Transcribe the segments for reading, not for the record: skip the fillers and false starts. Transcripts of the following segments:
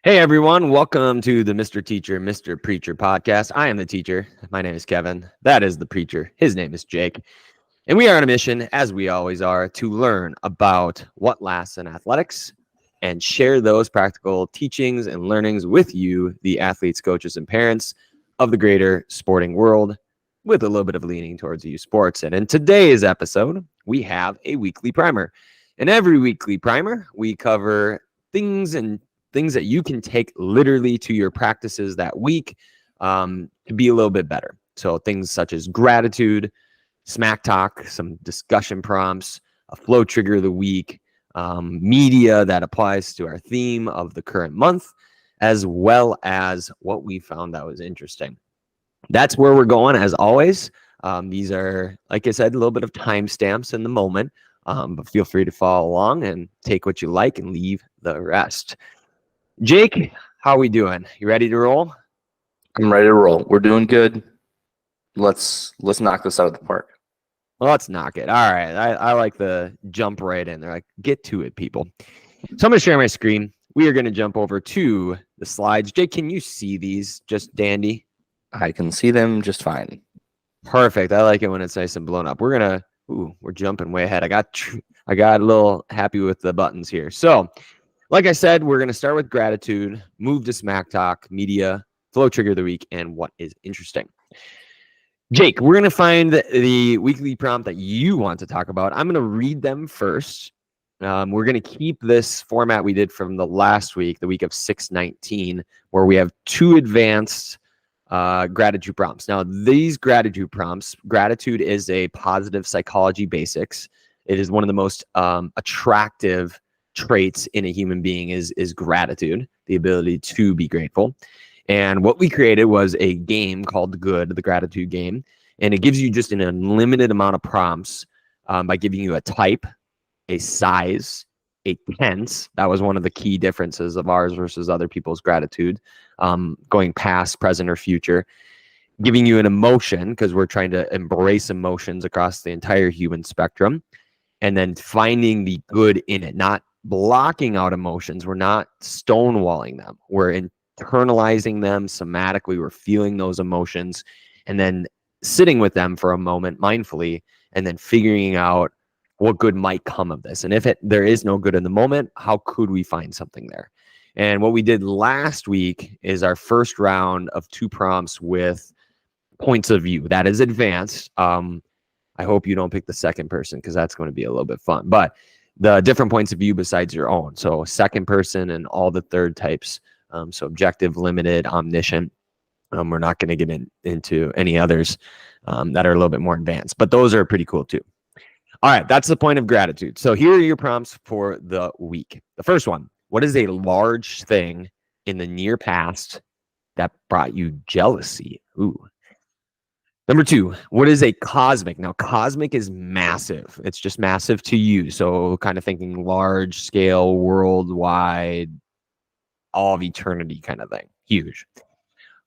Hey everyone, welcome to the Mr. Teacher, Mr. Preacher podcast. I am the teacher. My name is Kevin. That is the preacher. His name is Jake. And we are on a mission, as we always are, to learn about what lasts in athletics and share those practical teachings and learnings with you, the athletes, coaches, and parents of the greater sporting world, with a little bit of leaning towards youth sports. And in today's episode, we have a weekly primer. In every weekly primer, we cover things that you can take literally to your practices that week to be a little bit better. So things such as gratitude, Smacktalk, some discussion prompts, a flow trigger of the week, media that applies to our theme of the current month, as well as what we found that was interesting. That's where we're going, as always. These are, like I said, a little bit of timestamps in the moment, but feel free to follow along and take what you like and leave the rest. Jake, how are we doing? You ready to roll? I'm ready to roll. We're doing good. Let's knock this out of the park. Well, let's knock it. All right. I like the jump right in. They're like, get to it, people. So I'm going to share my screen. We are going to jump over to the slides. Jake, can you see these just dandy? I can see them just fine. Perfect. I like it when it's nice and blown up. We're jumping way ahead. I got a little happy with the buttons here. So, like I said, we're going to start with gratitude, move to Smacktalk, media, flow trigger of the week, and what is interesting. Jake, we're going to find the weekly prompt that you want to talk about. I'm going to read them first. We're going to keep this format we did from the last week, the week of 6/19, where we have two advanced gratitude prompts. Now, these gratitude prompts, gratitude is a positive psychology basics. It is one of the most attractive traits in a human being is gratitude, the ability to be grateful. And what we created was a game called the gratitude game. And it gives you just an unlimited amount of prompts by giving you a type, a size, a tense. That was one of the key differences of ours versus other people's gratitude, going past, present, or future. Giving you an emotion, because we're trying to embrace emotions across the entire human spectrum. And then finding the good in it, not blocking out emotions. We're not stonewalling them. We're internalizing them somatically. We're feeling those emotions and then sitting with them for a moment mindfully and then figuring out what good might come of this. And if there is no good in the moment, how could we find something there? And what we did last week is our first round of two prompts with points of view. That is advanced. I hope you don't pick the second person because that's going to be a little bit fun. But the different points of view besides your own. So second person and all the third types. So objective, limited, omniscient. We're not going to get into any others that are a little bit more advanced. But those are pretty cool too. All right, that's the point of gratitude. So here are your prompts for the week. The first one, what is a large thing in the near past that brought you jealousy? Ooh. Number two, what is a cosmic? Now, cosmic is massive. It's just massive to you. So kind of thinking large scale, worldwide, all of eternity kind of thing. Huge.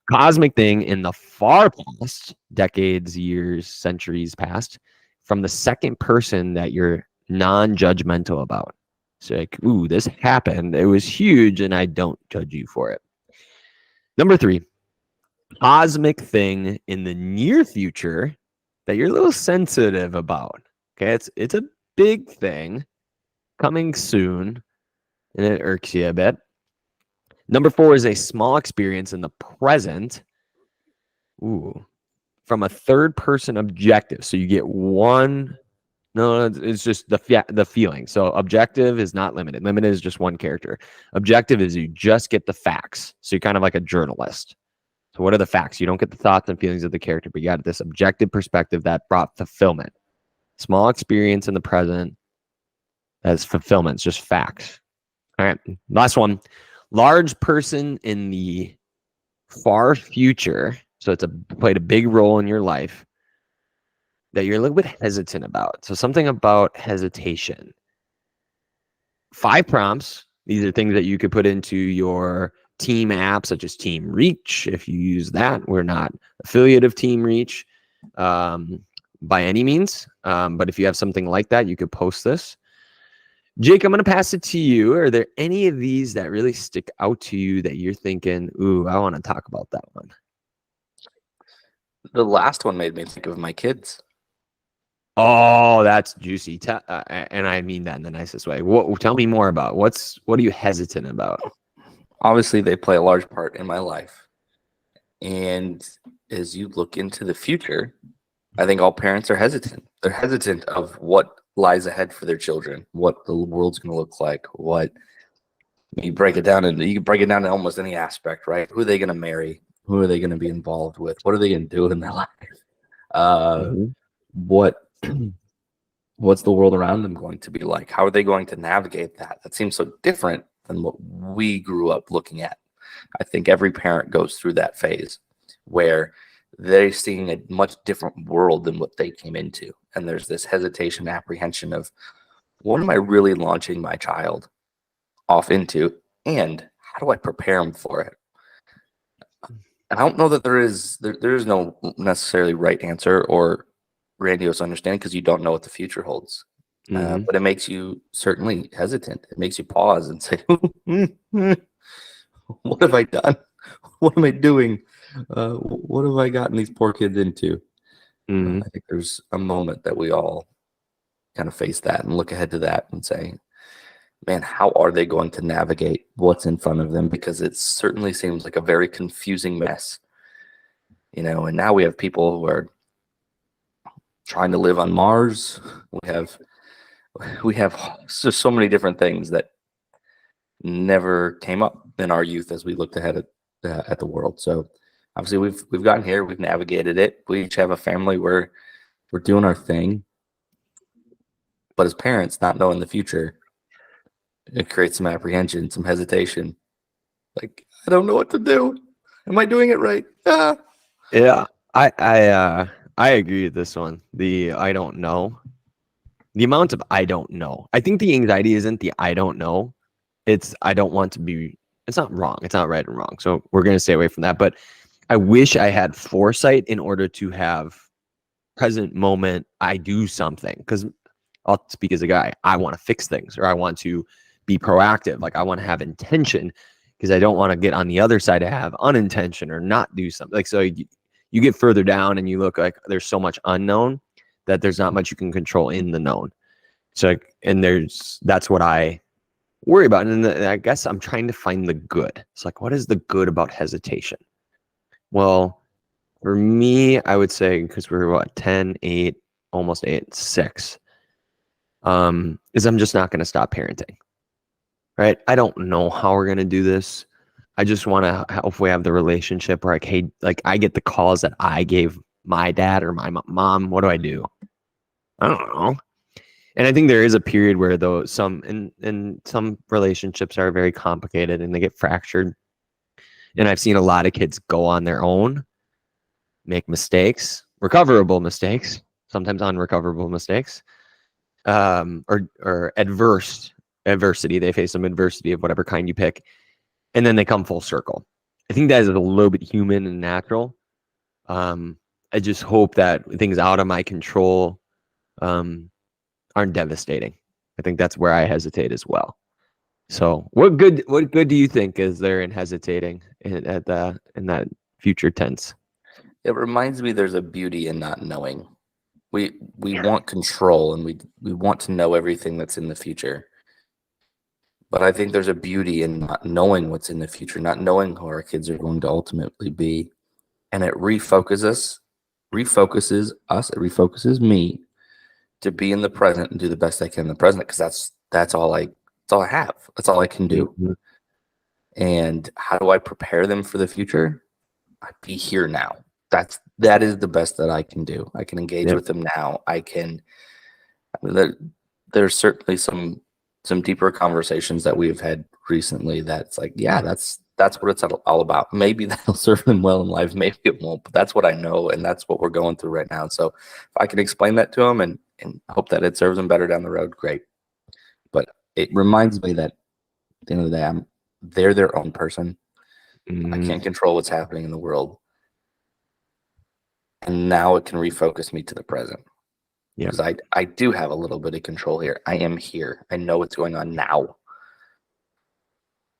Cosmic thing in the far past, decades, years, centuries past, from the second person that you're non-judgmental about. So like, ooh, this happened. It was huge, and I don't judge you for it. Number three, cosmic thing in the near future that you're a little sensitive about. Okay, it's a big thing coming soon, and it irks you a bit. Number four is a small experience in the present. Ooh, from a third person objective. So you get one. No, it's just the feeling. So objective is not limited. Limited is just one character. Objective is you just get the facts. So you're kind of like a journalist. So what are the facts? You don't get the thoughts and feelings of the character, but you got this objective perspective that brought fulfillment. Small experience in the present as fulfillment. It's just facts. All right. Last one. Large person in the far future. So it's played a big role in your life that you're a little bit hesitant about. So something about hesitation. 5 prompts. These are things that you could put into your team app, such as Team Reach. If you use that, we're not affiliate of Team Reach by any means. But if you have something like that, you could post this. Jake, I'm going to pass it to you. Are there any of these that really stick out to you that you're thinking, ooh, I want to talk about that one? The last one made me think of my kids. Oh, that's juicy. And I mean that in the nicest way. Tell me more about what are you hesitant about? Obviously, they play a large part in my life. And as you look into the future, I think all parents are hesitant. They're hesitant of what lies ahead for their children, what the world's going to look like, what you break it down, and you can break it down to almost any aspect, right? Who are they going to marry? Who are they going to be involved with? What are they going to do in their life? Mhm. What what's the world around them going to be like? How are they going to navigate that? That seems so different than what we grew up looking at. I think every parent goes through that phase where they're seeing a much different world than what they came into. And there's this hesitation, apprehension of what am I really launching my child off into? And how do I prepare them for it? I don't know that there is no necessarily right answer or grandiose understanding because you don't know what the future holds. Mhm. But it makes you certainly hesitant. It makes you pause and say, "What have I done? What am I doing? What have I gotten these poor kids into?" Mhm. I think there's a moment that we all kind of face that and look ahead to that and say, "Man, how are they going to navigate what's in front of them?" Because it certainly seems like a very confusing mess, And now we have people who are trying to live on Mars. We have just so many different things that never came up in our youth as we looked ahead at the world. So obviously we've gotten here, we've navigated it. We each have a family where we're doing our thing, but as parents, not knowing the future, it creates some apprehension, some hesitation. Like I don't know what to do. Am I doing it right? Ah. Yeah. I agree with this one. The I don't know. The amount of I don't know. I think the anxiety isn't the I don't know. It's I don't want to be it's not wrong. It's not right and wrong. So we're going to stay away from that, but I wish I had foresight in order to have present moment I do something cuz I'll speak as a guy. I want to fix things or I want to be proactive. Like I want to have intention because I don't want to get on the other side to have unintention or not do something. Like so you get further down and you look like there's so much unknown that there's not much you can control in the known. So and that's what I worry about. And I guess I'm trying to find the good. It's like, what is the good about hesitation? Well, for me, I would say, because we're what, 10, 8, almost 8, 6, is I'm just not going to stop parenting, right? I don't know how we're going to do this. I just want to hopefully have the relationship where like I get the calls that I gave my dad or my mom. What do I do? I don't know. And I think there is a period where though some relationships are very complicated and they get fractured. And I've seen a lot of kids go on their own, make mistakes, recoverable mistakes, sometimes unrecoverable mistakes, or adversity. They face some adversity of whatever kind you pick, and then they come full circle. I think that is a little bit human and natural. I just hope that things out of my control um, aren't devastating. I think that's where I hesitate as well. So, what good do you think is there in hesitating in that future tense? It reminds me there's a beauty in not knowing. We want control and we want to know everything that's in the future. But I think there's a beauty in not knowing what's in the future, not knowing who our kids are going to ultimately be. And it it refocuses me to be in the present and do the best I can in the present because that's all I have. That's all I can do. Mhm. And how do I prepare them for the future? I be here now. That is the best that I can do. I can engage Yep. with them now. There, there's certainly some deeper conversations that we've had recently that's like, yeah, that's what it's all about. Maybe that'll serve them well in life, maybe it won't, but that's what I know and that's what we're going through right now. So if I can explain that to them and hope that it serves them better down the road, great. But it reminds me that at the end of the day, they're their own person. I Mhm. can't control what's happening in the world. And now it can refocus me to the present. Yeah. Because I do have a little bit of control here. I am here. I know what's going on now.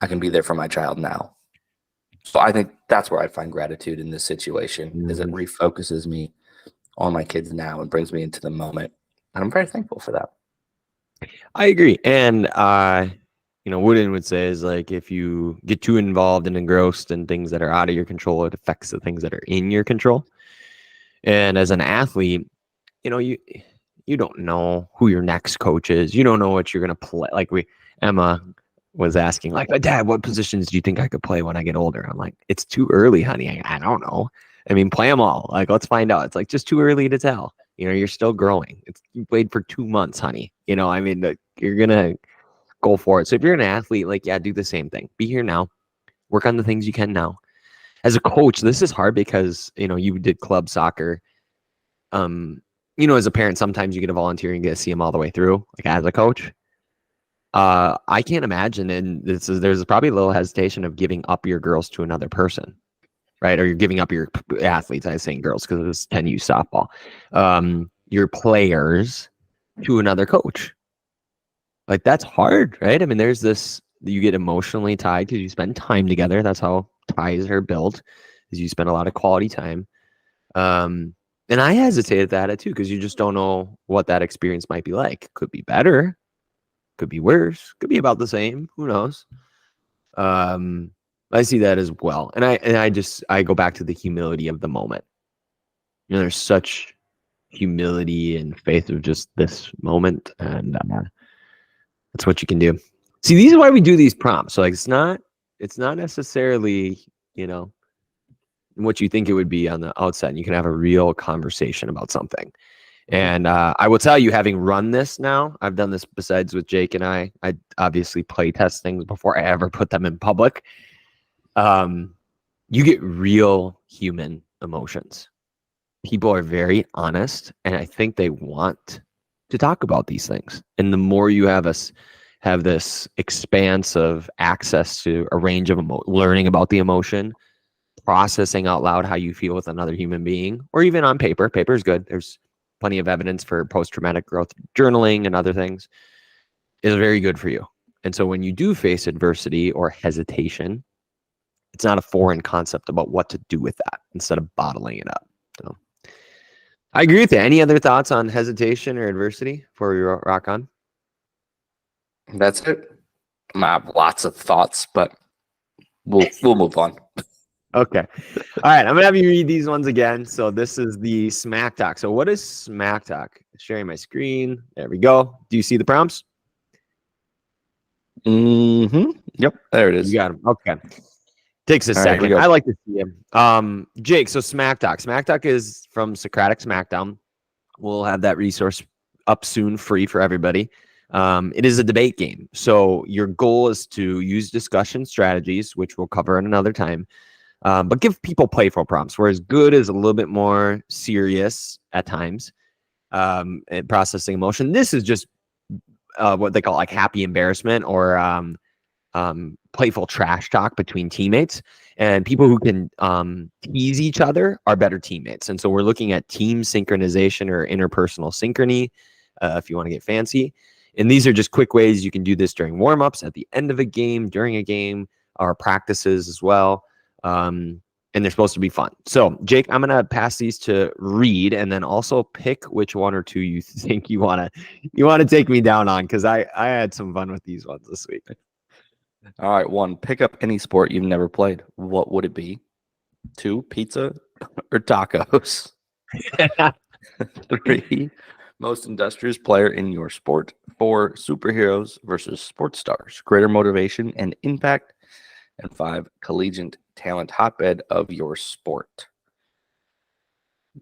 I can be there for my child now. So I think that's where I find gratitude in this situation, is it refocuses me on my kids now and brings me into the moment. And I'm very thankful for that. I agree. And Wooden would say is like if you get too involved and engrossed in things that are out of your control, it affects the things that are in your control. And as an athlete, you don't know who your next coach is. You don't know what you're gonna play. Like Emma was asking, like, Dad, what positions do you think I could play when I get older? I'm like, it's too early, honey. I don't know. I mean, play them all. Like, let's find out. It's like just too early to tell. You're still growing. You played for 2 months, honey. I mean, you're gonna go for it. So if you're an athlete, like, yeah, do the same thing. Be here now. Work on the things you can now. As a coach, this is hard because you did club soccer. As a parent, sometimes you get a volunteer and get to see them all the way through. Like as a coach, I can't imagine, and there's probably a little hesitation of giving up your girls to another person, right? Or you're giving up your athletes. I was saying girls because it was 10U softball. Your players to another coach. Like that's hard, right? I mean, there's this, you get emotionally tied because you spend time together. That's how ties are built, is you spend a lot of quality time. And I hesitated at it too, because you just don't know what that experience might be like. Could be better, could be worse, could be about the same. Who knows? I see that as well. And I go back to the humility of the moment. There's such humility and faith of just this moment, and that's what you can do. See, these are why we do these prompts. So like it's not necessarily, what you think it would be on the outside. You can have a real conversation about something. And I will tell you, having run this now, I've done this besides with Jake and I obviously play test things before I ever put them in public. You get real human emotions. People are very honest, and I think they want to talk about these things. And the more you have this expanse of access to a range of learning about the emotion, processing out loud how you feel with another human being, or even on paper. Paper is good. There's plenty of evidence for post-traumatic growth journaling and other things, is very good for you. And so when you do face adversity or hesitation, it's not a foreign concept about what to do with that instead of bottling it up. So I agree with you. Any other thoughts on hesitation or adversity before we rock on? That's it. I have lots of thoughts, but we'll move on. Okay. All right. I'm going to have you read these ones again. So this is the Smacktalk. So what is Smacktalk? Sharing my screen. There we go. Do you see the prompts? Yep. There it is. You got them. Okay. Takes a All right, second. I like to see him. Jake, so Smacktalk. Smacktalk is from Socratic Smackdown. We'll have that resource up soon, free for everybody. It is a debate game. So your goal is to use discussion strategies, which we'll cover in another time. But give people playful prompts, whereas good is a little bit more serious at times, and processing emotion. This is just what they call like happy embarrassment or playful trash talk between teammates. And people who can tease each other are better teammates. And so we're looking at team synchronization or interpersonal synchrony, if you want to get fancy. And these are just quick ways you can do this during warm-ups, at the end of a game, during a game, or practices as well. And they're supposed to be fun. So Jake, I'm going to pass these to Reed, and then also pick which one or two you think you want to take me down on, because I had some fun with these ones this week. All right. 1, pick up any sport you've never played. What would it be? 2, pizza or tacos? 3, most industrious player in your sport. 4, superheroes versus sports stars. Greater motivation and impact. And 5, collegiate talent hotbed of your sport.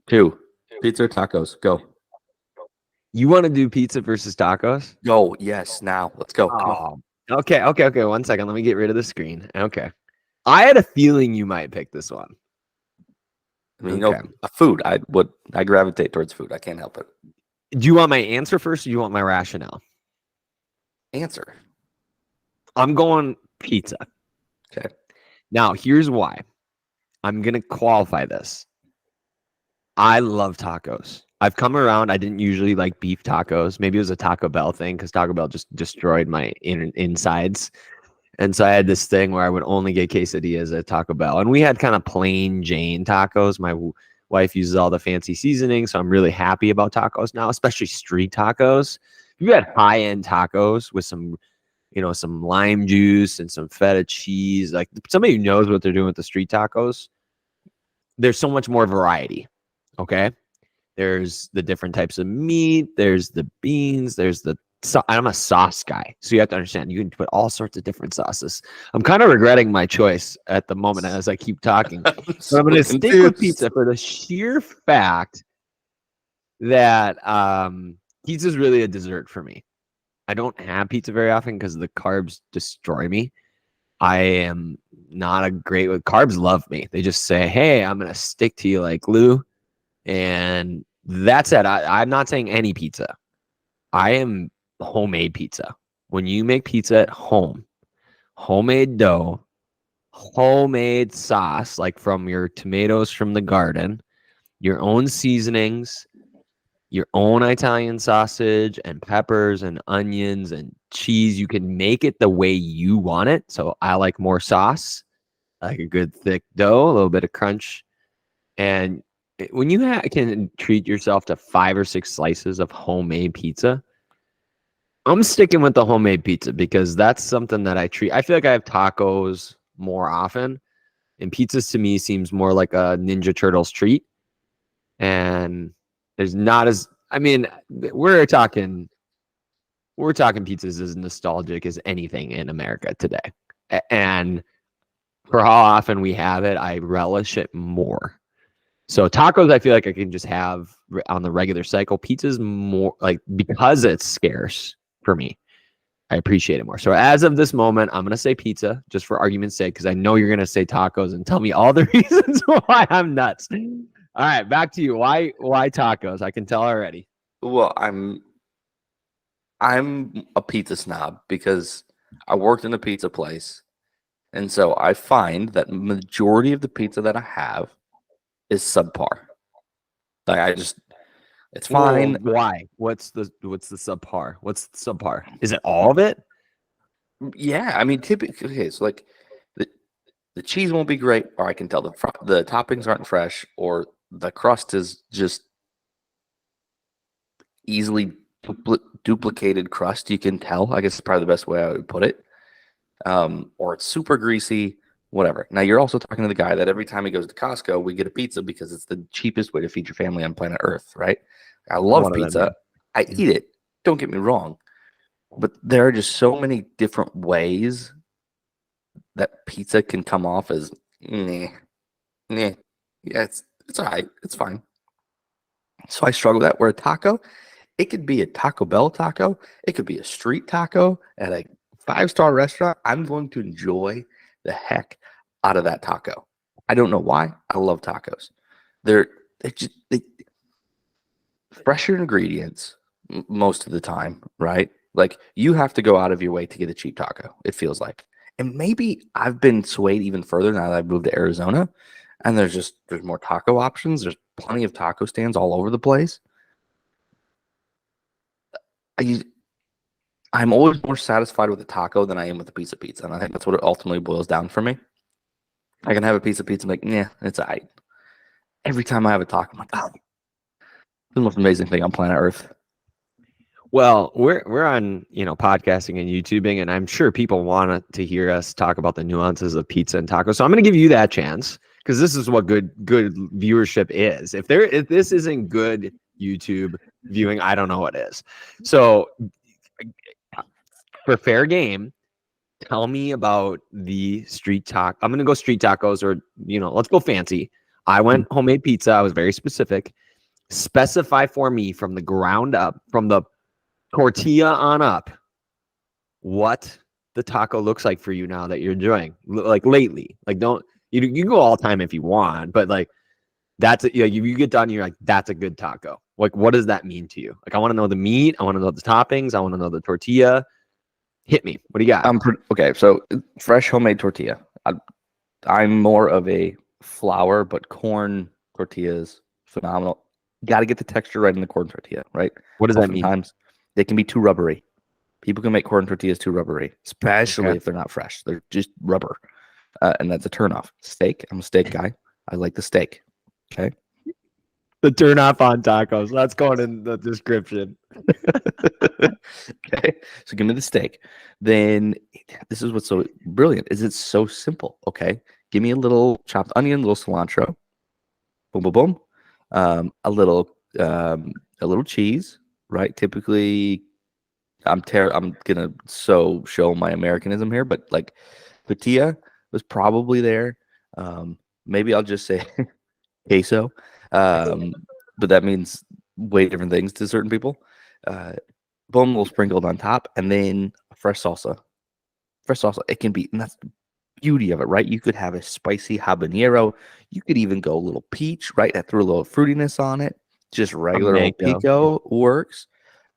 2, pizza or tacos. Go. You want to do pizza versus tacos? Go. Yes. Now. Let's go. Come on. Okay. 1 second. Let me get rid of the screen. Okay. I had a feeling you might pick this one. I mean, food. I gravitate towards food. I can't help it. Do you want my answer first, or do you want my rationale? Answer. I'm going pizza. Okay. Now, here's why. I'm going to qualify this. I love tacos. I've come around. I didn't usually like beef tacos. Maybe it was a Taco Bell thing because Taco Bell just destroyed my insides. And so I had this thing where I would only get quesadillas at Taco Bell. And we had kind of plain Jane tacos. My wife uses all the fancy seasoning. So I'm really happy about tacos now, especially street tacos. You had high end tacos with some, some lime juice and some feta cheese. Like somebody who knows what they're doing with the street tacos. There's so much more variety. Okay. There's the different types of meat. There's the beans. I'm a sauce guy. So you have to understand, you can put all sorts of different sauces. I'm kind of regretting my choice at the moment as I keep talking. But I'm going to stick with pizza for the sheer fact that pizza is really a dessert for me. I don't have pizza very often because the carbs destroy me. I am not a great with carbs. Love me. They just say, "Hey, I'm going to stick to you like glue." And that's it. I'm not saying any pizza. I am homemade pizza. When you make pizza at home, homemade dough, homemade sauce, like from your tomatoes from the garden, your own seasonings, your own Italian sausage and peppers and onions and cheese. You can make it the way you want it. So I like more sauce, I like a good thick dough, a little bit of crunch. And when you can treat yourself to 5 or 6 slices of homemade pizza, I'm sticking with the homemade pizza because that's something that I treat. I feel like I have tacos more often, and pizzas to me seems more like a Ninja Turtles treat. And there's not as, I mean, we're talking pizzas as nostalgic as anything in America today. And for how often we have it, I relish it more. So tacos, I feel like I can just have on the regular cycle. Pizza's more like, because it's scarce for me, I appreciate it more. So as of this moment, I'm going to say pizza just for argument's sake, because I know you're going to say tacos and tell me all the reasons why I'm nuts. All right, back to you. Why tacos? I can tell already. Well, I'm a pizza snob because I worked in a pizza place. And so I find that majority of the pizza that I have is subpar. Like it's fine. Well, why? What's the subpar? What's the subpar? Is it all of it? Yeah, I mean, typically, okay, so like the cheese won't be great, or I can tell the toppings aren't fresh, or the crust is just easily duplicated crust. You can tell. I guess is probably the best way I would put it. Or it's super greasy, whatever. Now you're also talking to the guy that every time he goes to Costco, we get a pizza because it's the cheapest way to feed your family on planet Earth, right? I love pizza. I eat it. Don't get me wrong. But there are just so many different ways that pizza can come off as Yeah, it's all right. It's fine. So I struggle with that. Where a taco, it could be a Taco Bell taco. It could be a street taco at a 5-star restaurant. I'm going to enjoy the heck out of that taco. I don't know why. I love tacos. They're fresher ingredients most of the time, right? Like you have to go out of your way to get a cheap taco, it feels like. And maybe I've been swayed even further now that I've moved to Arizona and there's more taco options. There's plenty of taco stands all over the place. I'm always more satisfied with a taco than I am with a piece of pizza. And I think that's what it ultimately boils down for me. I can have a piece of pizza and be like, yeah, it's all right. Every time I have a taco, I'm like, oh, the most amazing thing on planet Earth. Well, we're on, podcasting and YouTubing, and I'm sure people want to hear us talk about the nuances of pizza and tacos. So I'm going to give you that chance because this is what good viewership is. If this isn't good YouTube viewing, I don't know what is. So for fair game, tell me about the street taco. I'm going to go street tacos, or let's go fancy. I went homemade pizza. I was very specific. Specify for me from the ground up, from the tortilla on up, what the taco looks like for you now that you're doing, like lately. Like, don't you can go all time if you want, but like that's you get done, you're like, that's a good taco. Like, what does that mean to you? Like, I want to know the meat, I want to know the toppings, I want to know the tortilla. Hit me. What do you got? Okay, so fresh homemade tortilla. I'm more of a flour, but corn tortillas phenomenal. Got to get the texture right in the corn tortilla, right? What does that mean? Oftentimes, they can be too rubbery. People can make corn tortillas too rubbery, especially Okay. if they're not fresh. They're just rubber, and that's a turnoff. Steak. I'm a steak guy. I like the steak. Okay. The turn off on tacos. That's going in the description. Okay. So give me the steak. Then this is what's so brilliant is it's so simple. Okay. Give me a little chopped onion, a little cilantro. Boom, boom, boom. A little cheese, right? Typically, I'm gonna show my Americanism here, but like tortilla was probably there. Maybe I'll just say queso, but that means way different things to certain people. Boom, a little sprinkled on top, and then fresh salsa. Fresh salsa. It can be, and that's the beauty of it, right? You could have a spicy habanero. You could even go a little peach, right? That threw a little fruitiness on it. Just regular old mango. pico works,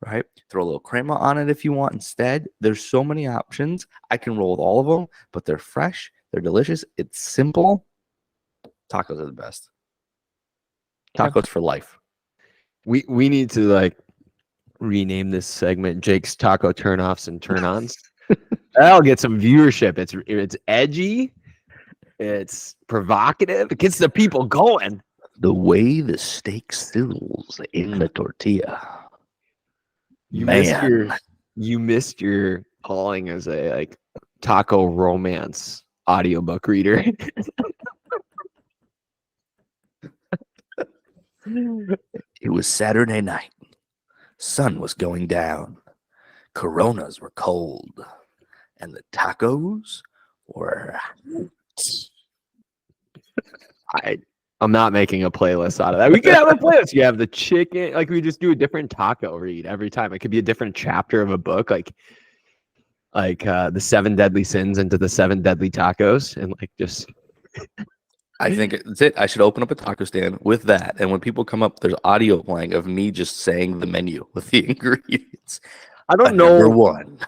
right? Throw a little crema on it if you want instead. There's so many options. I can roll with all of them, but they're fresh. They're delicious. It's simple. Tacos are the best. Tacos for life. We need to like rename this segment Jake's Taco Turnoffs and Turn-Ons. That'll get some viewership. It's edgy. It's provocative. It gets the people going. The way the steak sizzles in the tortilla. You Man. missed your calling as a like taco romance audiobook reader. It was Saturday night. Sun was going down. Coronas were cold. And the tacos were I'm not making a playlist out of that. We could have a playlist. You have the chicken, like we just do a different taco read every time. It could be a different chapter of a book, like the 7 deadly sins into the 7 deadly tacos, and like just. I think that's it. I should open up a taco stand with that, and when people come up, there's audio playing of me just saying the menu with the ingredients. I don't know. Number one.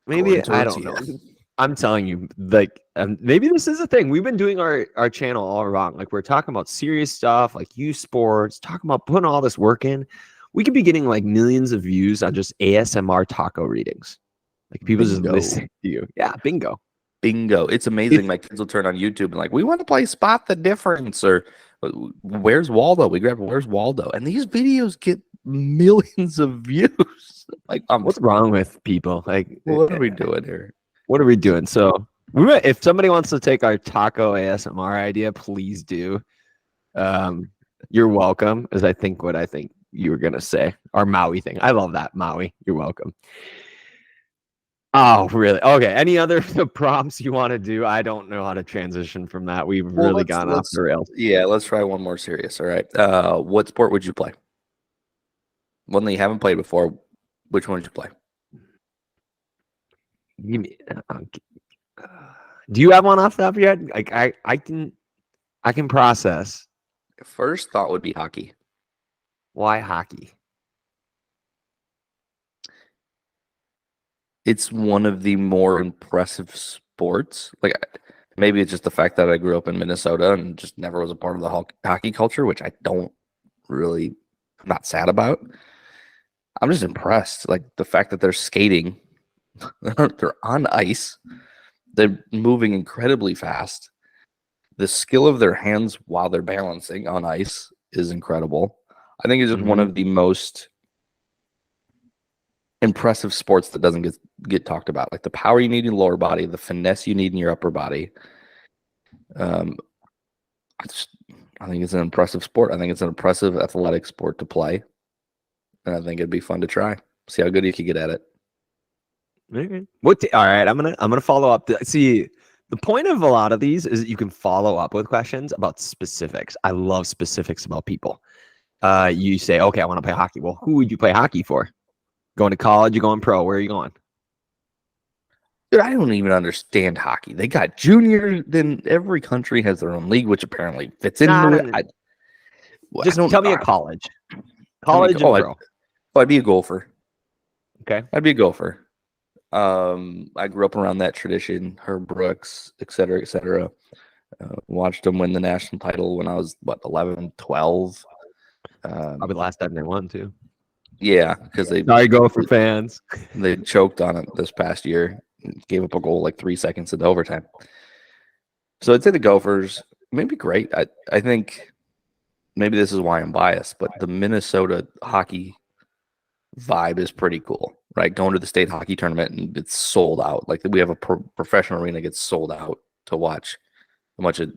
Maybe corn I don't tortilla. know. I'm telling you, like, maybe this is a thing. We've been doing our channel all wrong. Like, we're talking about serious stuff, like youth sports, talking about putting all this work in. We could be getting like millions of views on just ASMR taco readings. Like, people just listen to you. Yeah, bingo. Bingo. It's amazing. My kids will turn on YouTube and like, we want to play Spot the Difference or Where's Waldo? We grab Where's Waldo? And these videos get millions of views. Like, what's wrong with people? Like, what are we doing here? What are we doing? So, if somebody wants to take our taco ASMR idea, please do. You're welcome, is I think what I think you were gonna say. Our Maui thing. I love that, Maui. You're welcome. Oh, really? Okay. Any other prompts you want to do? I don't know how to transition from that. We've really gone off the rails. Yeah, let's try one more serious. All right. What sport would you play? One that you haven't played before. Which one would you play? Do you have one off the top of your head? Like I can process. First thought would be hockey. Why hockey? It's one of the more impressive sports. Like, maybe it's just the fact that I grew up in Minnesota and just never was a part of the hockey culture, which I don't really, I'm not sad about. I'm just impressed. Like, the fact that they're skating, they're on ice, they're moving incredibly fast. The skill of their hands while they're balancing on ice is incredible. I think it's just one of the most impressive sports that doesn't get talked about. Like the power you need in your lower body, the finesse you need in your upper body. I think it's an impressive sport. I think it's an impressive athletic sport to play. And I think it'd be fun to try. See how good you can get at it. Okay. All right, I'm gonna follow up. See, the point of a lot of these is that you can follow up with questions about specifics. I love specifics about people. You say, okay, I want to play hockey. Well, who would you play hockey for? Going to college? You going pro? Where are you going? Dude, I don't even understand hockey. They got junior. Then every country has their own league, which apparently fits into it. Just tell me a college. College and pro. I'd be a golfer. Okay. I'd be a golfer. I grew up around that tradition, Herb Brooks, et cetera, et cetera. Watched them win the national title when I was, 11, 12. Probably the last time they won too. Yeah, because Sorry, Gopher fans. they choked on it this past year, gave up a goal like 3 seconds into overtime. So I'd say the Gophers may be great. I think maybe this is why I'm biased, but the Minnesota hockey vibe is pretty cool, right? Going to the state hockey tournament and it's sold out. Like we have a professional arena gets sold out to watch a bunch of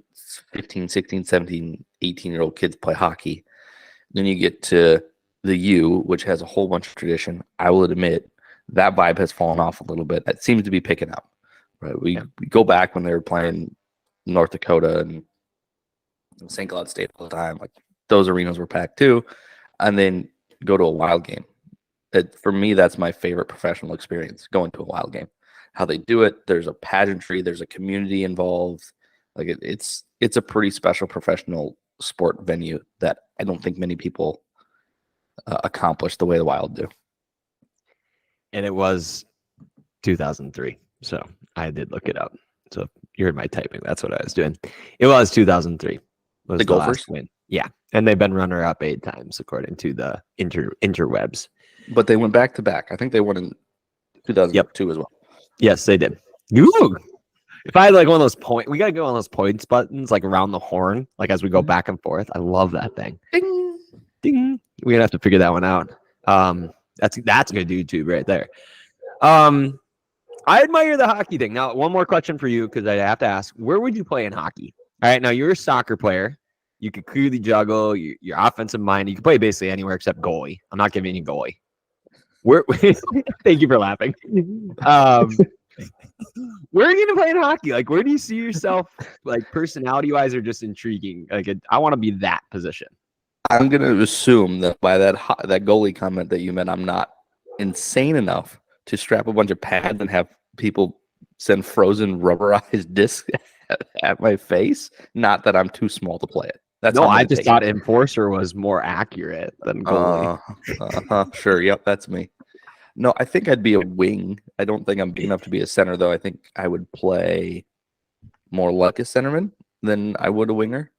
15, 16, 17, 18-year-old kids play hockey. Then you get to the U, which has a whole bunch of tradition. I will admit that vibe has fallen off a little bit. That seems to be picking up, right? We go back when they were playing North Dakota and St. Cloud State all the time. Like those arenas were packed too. And then go to a Wild game. For me, that's my favorite professional experience, going to a Wild game. How they do it, there's a pageantry, there's a community involved. Like it's a pretty special professional sport venue that I don't think many people accomplish the way the Wild do. And it was 2003. So I did look it up. So you heard my typing. That's what I was doing. It was 2003. Was the Gophers last win. Yeah. And they've been runner up 8 times, according to the interwebs. But they went back to back. I think they won in 2002 as well. Yes, they did. Ooh. If I had like one of those we gotta go on those points buttons like around the horn, like as we go back and forth. I love that thing. Ding. Ding. We're gonna have to figure that one out. That's good YouTube right there. I admire the hockey thing. Now, one more question for you, because I have to ask, where would you play in hockey? All right, now you're a soccer player. You could clearly juggle. You're offensive minded. You can play basically anywhere except goalie. I'm not giving you goalie. Thank you for laughing. Where are you gonna play in hockey? Like, where do you see yourself, like personality wise, or just intriguing? Like, I want to be that position. I'm gonna assume that by that goalie comment that you meant I'm not insane enough to strap a bunch of pads and have people send frozen rubberized discs at my face. Not that I'm too small to play it. No, I just thought enforcer was more accurate than goalie. Sure, yep, that's me. No, I think I'd be a wing. I don't think I'm big enough to be a center, though. I think I would play more like a centerman than I would a winger.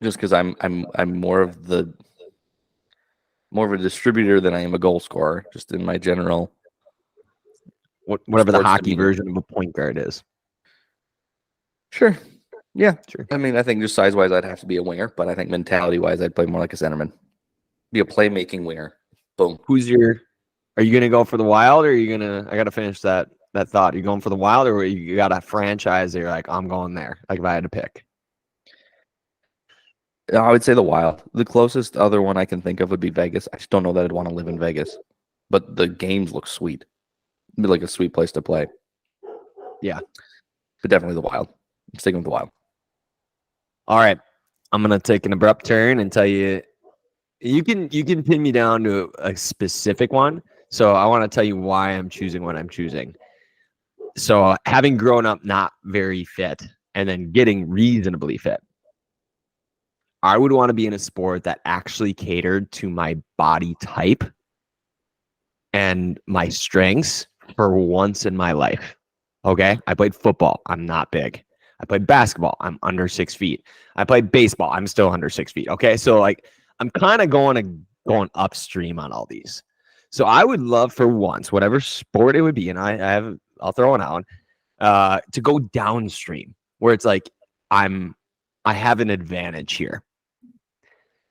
Just because I'm more of a distributor than I am a goal scorer, just in my general. Whatever the hockey version of a point guard is. Sure. Yeah. Sure. I mean, I think just size wise, I'd have to be a winger, but I think mentality wise, I'd play more like a centerman. Be a playmaking winger. Boom. Are you gonna go for the Wild, or are you gonna? I gotta finish that thought. Are you going for the Wild, or you got a franchise that you're like, I'm going there? Like if I had to pick. I would say the Wild. The closest other one I can think of would be Vegas. I just don't know that I'd want to live in Vegas, but the games look sweet. It'd be like a sweet place to play. Yeah, but definitely the Wild. I'm sticking with the Wild. All right, I'm gonna take an abrupt turn and tell you. You can pin me down to a specific one. So I want to tell you why I'm choosing what I'm choosing. So having grown up not very fit and then getting reasonably fit, I would want to be in a sport that actually catered to my body type and my strengths for once in my life. Okay. I played football. I'm not big. I played basketball. I'm under 6 feet. I played baseball. I'm still under 6 feet. Okay. So like, I'm kind of going upstream on all these. So I would love for once, whatever sport it would be, and I'll throw it out, to go downstream where it's like I have an advantage here.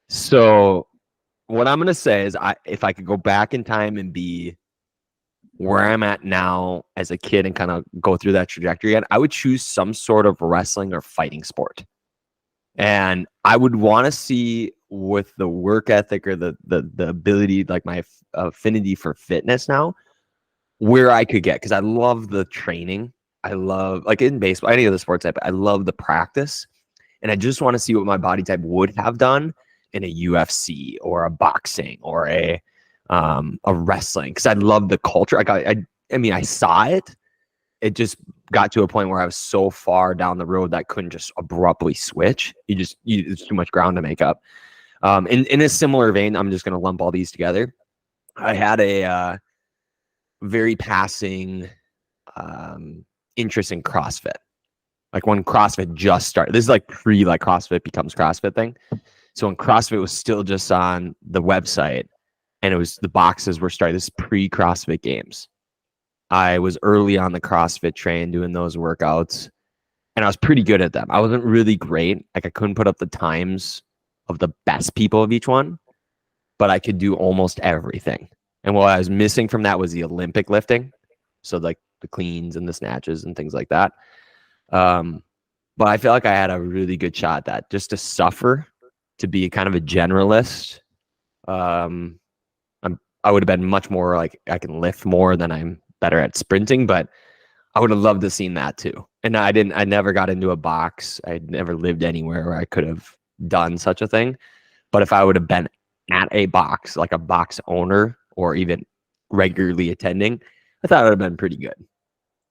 So what I'm gonna say is if I could go back in time and be where I'm at now as a kid and kind of go through that trajectory again, I would choose some sort of wrestling or fighting sport. And I would want to see with the work ethic or the ability, like my affinity for fitness now, where I could get, because I love the training. I love, like in baseball, any other sports type, I love the practice. And I just want to see what my body type would have done in a UFC or a boxing or a wrestling, because I love the culture. I mean, I saw it. It just got to a point where I was so far down the road that I couldn't just abruptly switch. It's too much ground to make up. In a similar vein, I'm just going to lump all these together. I had a very passing interest in CrossFit. Like when CrossFit just started, this is like CrossFit becomes CrossFit thing. So when CrossFit was still just on the website and it was the boxes were starting, this pre-CrossFit games. I was early on the CrossFit train doing those workouts and I was pretty good at them. I wasn't really great. Like I couldn't put up the times of the best people of each one, but I could do almost everything. And what I was missing from that was the Olympic lifting. So like the cleans and the snatches and things like that. But I feel like I had a really good shot at that, just to suffer, to be kind of a generalist. I would have been much more like I can lift more than I'm better at sprinting, but I would have loved to seen that too. And I never got into a box. I never lived anywhere where I could have done such a thing. But if I would have been at a box, like a box owner or even regularly attending, I thought it would have been pretty good.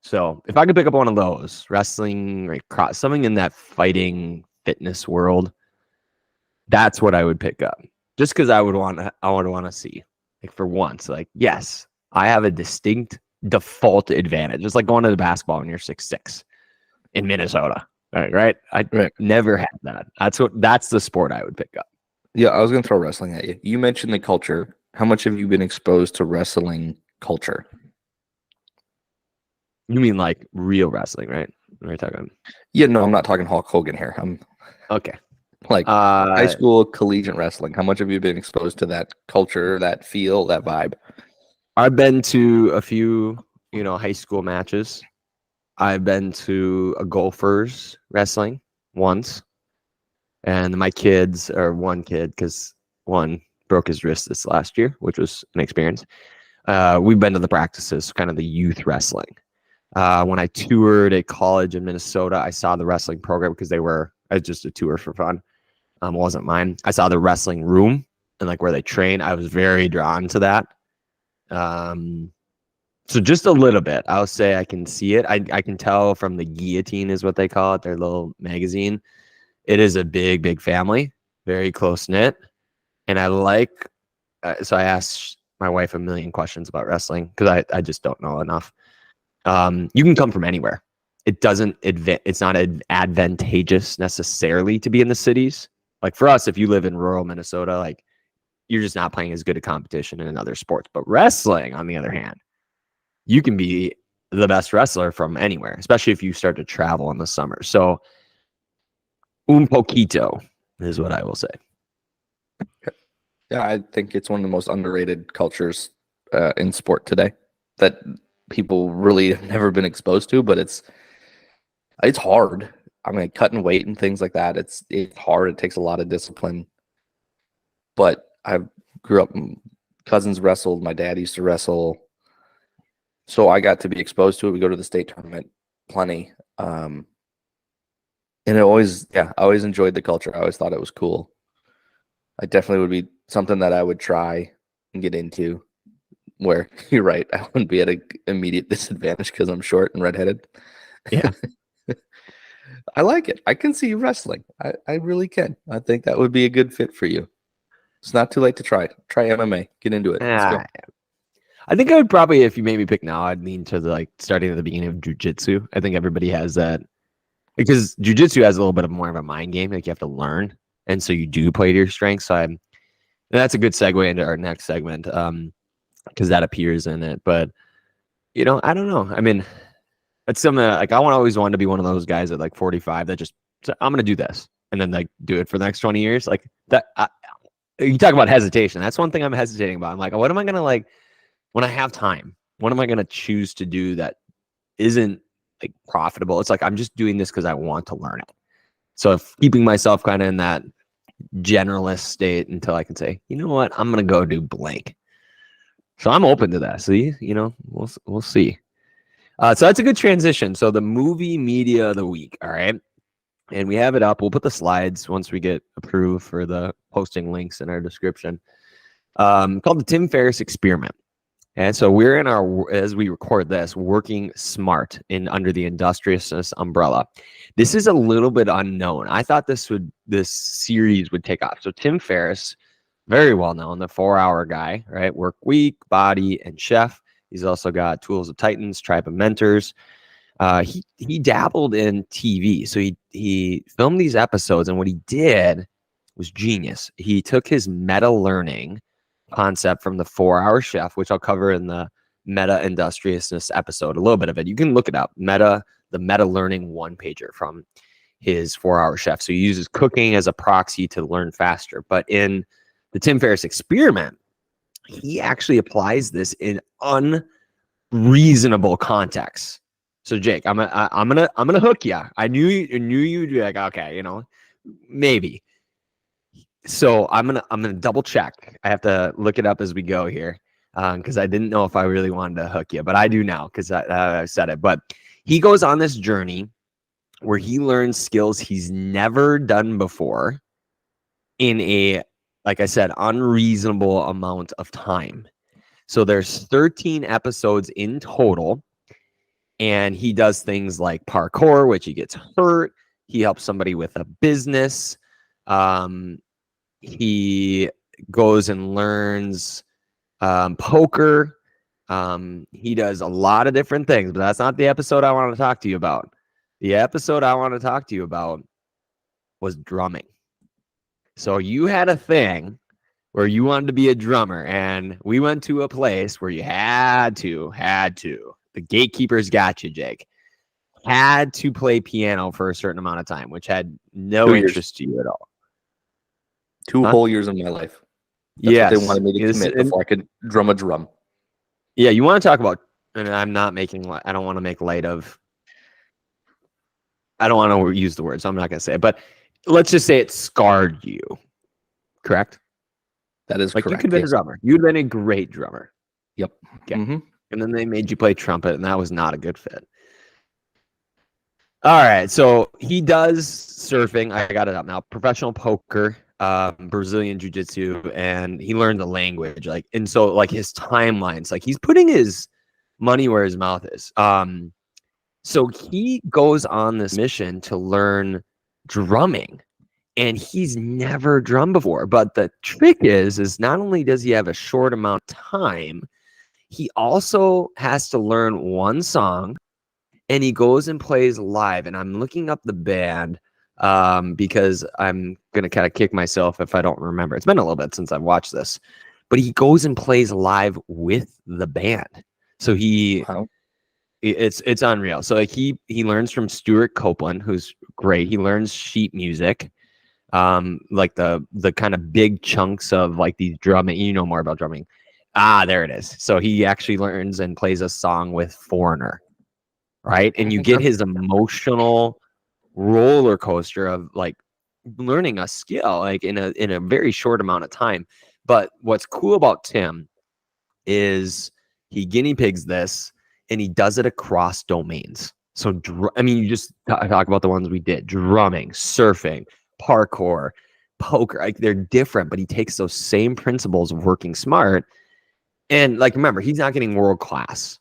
So if I could pick up one of those, wrestling, like something in that fighting fitness world, that's what I would pick up. Just because I would want to see, like for once, like, yes, I have a distinct default advantage. It's like going to the basketball when you're 6'6" in Minnesota. Right? I never had that. That's the sport I would pick up. Yeah, I was gonna throw wrestling at you. You mentioned the culture. How much have you been exposed to wrestling culture? You mean like real wrestling, right? What are you talking? Yeah, no, I'm not talking Hulk Hogan here. I'm okay. Like high school collegiate wrestling. How much have you been exposed to that culture, that feel, that vibe? I've been to a few, high school matches. I've been to a Gophers wrestling once. And my kids, or one kid, because one broke his wrist this last year, which was an experience. We've been to the practices, kind of the youth wrestling. When I toured a college in Minnesota, I saw the wrestling program because it was just a tour for fun. It wasn't mine. I saw the wrestling room and like where they train. I was very drawn to that. So just a little bit. I'll say I can see it. I can tell from the Guillotine is what they call it, their little magazine. It is a big, big family, very close knit. And I like, so I asked my wife a million questions about wrestling because I just don't know enough. You can come from anywhere. It's not advantageous necessarily to be in the cities. Like for us, if you live in rural Minnesota, like you're just not playing as good a competition in other sports. But wrestling, on the other hand, you can be the best wrestler from anywhere, especially if you start to travel in the summer. So un poquito is what I will say. Yeah, I think it's one of the most underrated cultures in sport today that people really have never been exposed to, but it's hard. I mean, cutting weight and things like that, it's hard. It takes a lot of discipline. But I grew up, cousins wrestled. My dad used to wrestle. So I got to be exposed to it. We go to the state tournament plenty. And I always enjoyed the culture. I always thought it was cool. I definitely would be something that I would try and get into, where you're right, I wouldn't be at an immediate disadvantage because I'm short and redheaded. Yeah. I like it. I can see you wrestling. I really can. I think that would be a good fit for you. It's not too late to try. Try MMA. Get into it. Let's go. I think I would probably, if you made me pick now, I'd lean to starting at the beginning of jiu-jitsu. I think everybody has that because jiu-jitsu has a little bit of more of a mind game. Like you have to learn. And so you do play to your strengths. So that's a good segue into our next segment because that appears in it. But, I don't know. I mean, it's something like I always wanted to be one of those guys at like 45 that just, I'm going to do this and then like do it for the next 20 years. Like that. You talk about hesitation. That's one thing I'm hesitating about. I'm like, what am I going to like when I have time? What am I going to choose to do that isn't like profitable? It's like, I'm just doing this because I want to learn it. So if keeping myself kind of in that generalist state until I can say, you know what, I'm going to go do blank. So I'm open to that. See, we'll see. So that's a good transition. So the movie media of the week. All right. And we have it up. We'll put the slides once we get approved for the posting links in our description. Called the Tim Ferriss Experiment. And so we're as we record this, working smart under the industriousness umbrella. This is a little bit unknown. I thought this series would take off. So Tim Ferriss, very well known, the 4-hour guy, right? Work Week, Body, and Chef. He's also got Tools of Titans, Tribe of Mentors. He dabbled in TV. So he filmed these episodes, and what he did was genius. He took his meta learning concept from the 4-Hour Chef, which I'll cover in the meta industriousness episode, a little bit of it. You can look it up. The meta learning 1-pager from his 4-Hour Chef. So he uses cooking as a proxy to learn faster. But in the Tim Ferriss experiment, he actually applies this in unreasonable contexts. So Jake, I'm gonna hook you. I knew you'd be like, okay, maybe. So I'm gonna double check. I have to look it up as we go here, because I didn't know if I really wanted to hook you, but I do now because I said it. But he goes on this journey where he learns skills he's never done before in a, like I said, unreasonable amount of time. So there's 13 episodes in total, and he does things like parkour, which he gets hurt. He helps somebody with a business. He goes and learns poker. He does a lot of different things, but that's not the episode I want to talk to you about. The episode I want to talk to you about was drumming. So you had a thing where you wanted to be a drummer, and we went to a place where you had to. The gatekeepers got you, Jake. Had to play piano for a certain amount of time, which had no interest to you at all. 2 whole years of my life. That's what they wanted me to commit before I could drum a drum. Yeah, you want to talk about, and I don't want to make light of, I don't want to use the word, so I'm not going to say it, but let's just say it scarred you, correct? That is correct. You could have been a drummer. You'd have been a great drummer. Yep. Okay. Mm-hmm. And then they made you play trumpet, and that was not a good fit. All right, so he does surfing. I got it up now. Professional poker, Brazilian jiu-jitsu, and he learned the language. And so his timelines, he's putting his money where his mouth is. So he goes on this mission to learn drumming, and he's never drummed before. But the trick is not only does he have a short amount of time, he also has to learn one song, and he goes and plays live. And I'm looking up the band because I'm going to kind of kick myself if I don't remember. It's been a little bit since I've watched this. But he goes and plays live with the band. So it's unreal. So he learns from Stuart Copeland, who's great. He learns sheet music, the kind of big chunks of these drumming. You know more about drumming. There it is. So he actually learns and plays a song with Foreigner, right? And you get his emotional roller coaster of learning a skill in a very short amount of time. But what's cool about Tim is he guinea pigs this, and he does it across domains. So you just talk about the ones we did: drumming, surfing, parkour, poker. They're different, but he takes those same principles of working smart. And remember, he's not getting world class,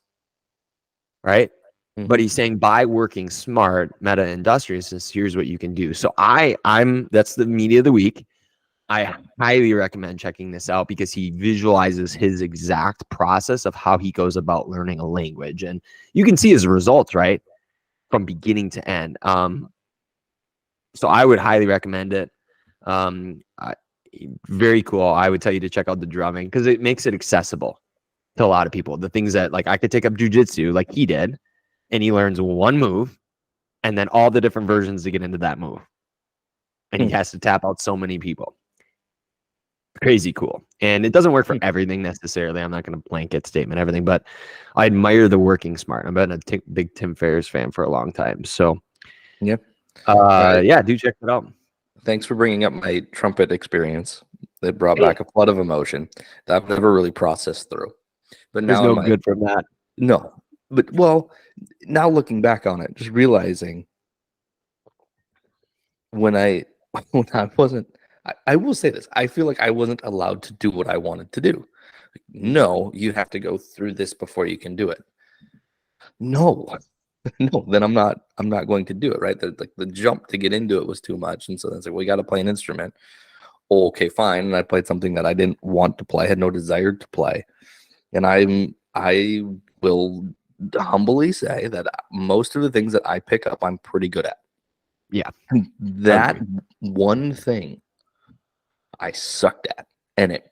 right? Mm-hmm. But he's saying by working smart, meta industriousness, here's what you can do. So that's the media of the week. I highly recommend checking this out because he visualizes his exact process of how he goes about learning a language, and you can see his results right from beginning to end. So I would highly recommend it. Very cool. I would tell you to check out the drumming because it makes it accessible to a lot of people. The things that I could take up jujitsu like he did, and he learns one move and then all the different versions to get into that move. And he has to tap out so many people. Crazy cool. And it doesn't work for everything necessarily. I'm not going to blanket statement everything, but I admire the working smart. I've been a big Tim Ferriss fan for a long time. So yeah, do check it out. Thanks for bringing up my trumpet experience. That brought back a flood of emotion that I've never really processed through. But now there's no good from that. No, but now looking back on it, just realizing when I wasn't, I will say this, I feel like I wasn't allowed to do what I wanted to do. No, you have to go through this before you can do it. No, then I'm not going to do it, right? The jump to get into it was too much. And so then it's we got to play an instrument. Okay, fine. And I played something that I didn't want to play, had no desire to play. And I will humbly say that most of the things that I pick up, I'm pretty good at. Yeah. That one thing I sucked at, and it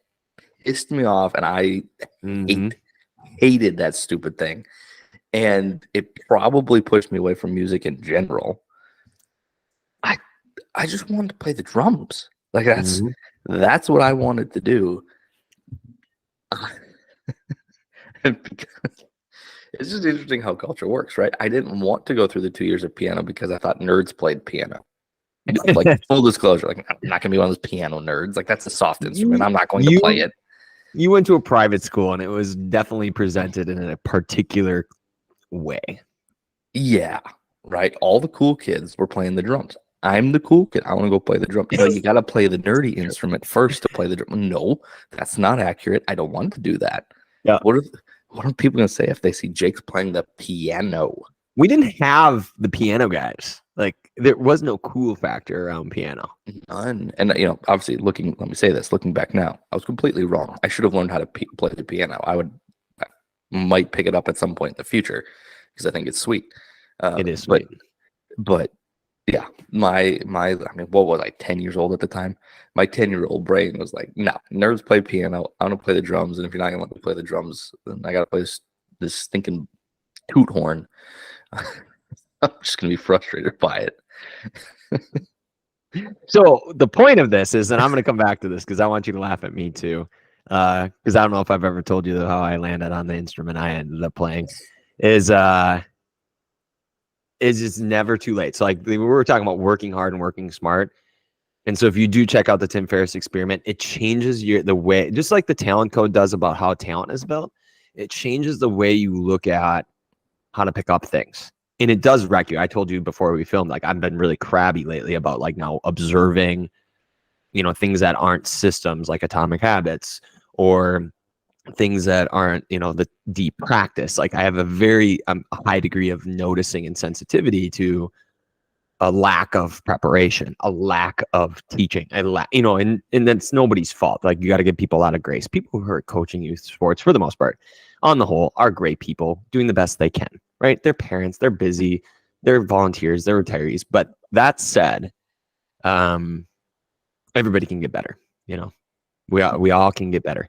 pissed me off, and I Mhm. hated that stupid thing. And it probably pushed me away from music in general. I I just wanted to play the drums. Like Mhm. that's what I wanted to do. And it's just interesting how culture works, right? I didn't want to go through the 2 years of piano because I thought nerds played piano. Like full disclosure, like I'm not gonna be one of those piano nerds. Like that's a soft instrument. You I'm not going to play you it. you went to a private school and it was definitely presented in a particular way. Yeah, right. All the cool kids were playing the drums. I'm the cool kid. I want to go play the drum. No, you got to play the nerdy instrument first to play the drum. No, that's not accurate. I don't want to do that. Yeah. What are people going to say if they see Jake's playing the piano? We didn't have the piano guys. Like there was no cool factor around piano. None. And obviously, let me say this. Looking back now, I was completely wrong. I should have learned how to play the piano. I might pick it up at some point in the future because I think it's sweet. It is sweet. But yeah, I mean, what was I, 10 years old at the time? My 10-year-old brain was like, no, nerds play piano. I want to play the drums. And if you're not going to let me play the drums, then I got to play this stinking toot horn. I'm just going to be frustrated by it. So the point of this is, and I'm going to come back to this because I want you to laugh at me too. Because I don't know if I've ever told you how I landed on the instrument I ended up playing. Is it's never too late. So like we were talking about working hard and working smart. And so if you do check out the Tim Ferriss experiment, it changes the way, just like the talent code does about how talent is built, it changes the way you look at how to pick up things. And it does wreck you. I told you before we filmed, like I've been really crabby lately about like now observing, things that aren't systems like Atomic Habits or things that aren't, the deep practice. Like I have a very high degree of noticing and sensitivity to a lack of preparation, a lack of teaching, and that's nobody's fault. Like you got to give people a lot of grace. People who are coaching youth sports, for the most part, on the whole, are great people doing the best they can, right? They're parents, they're busy, they're volunteers, they're retirees. But that said, everybody can get better. We all can get better.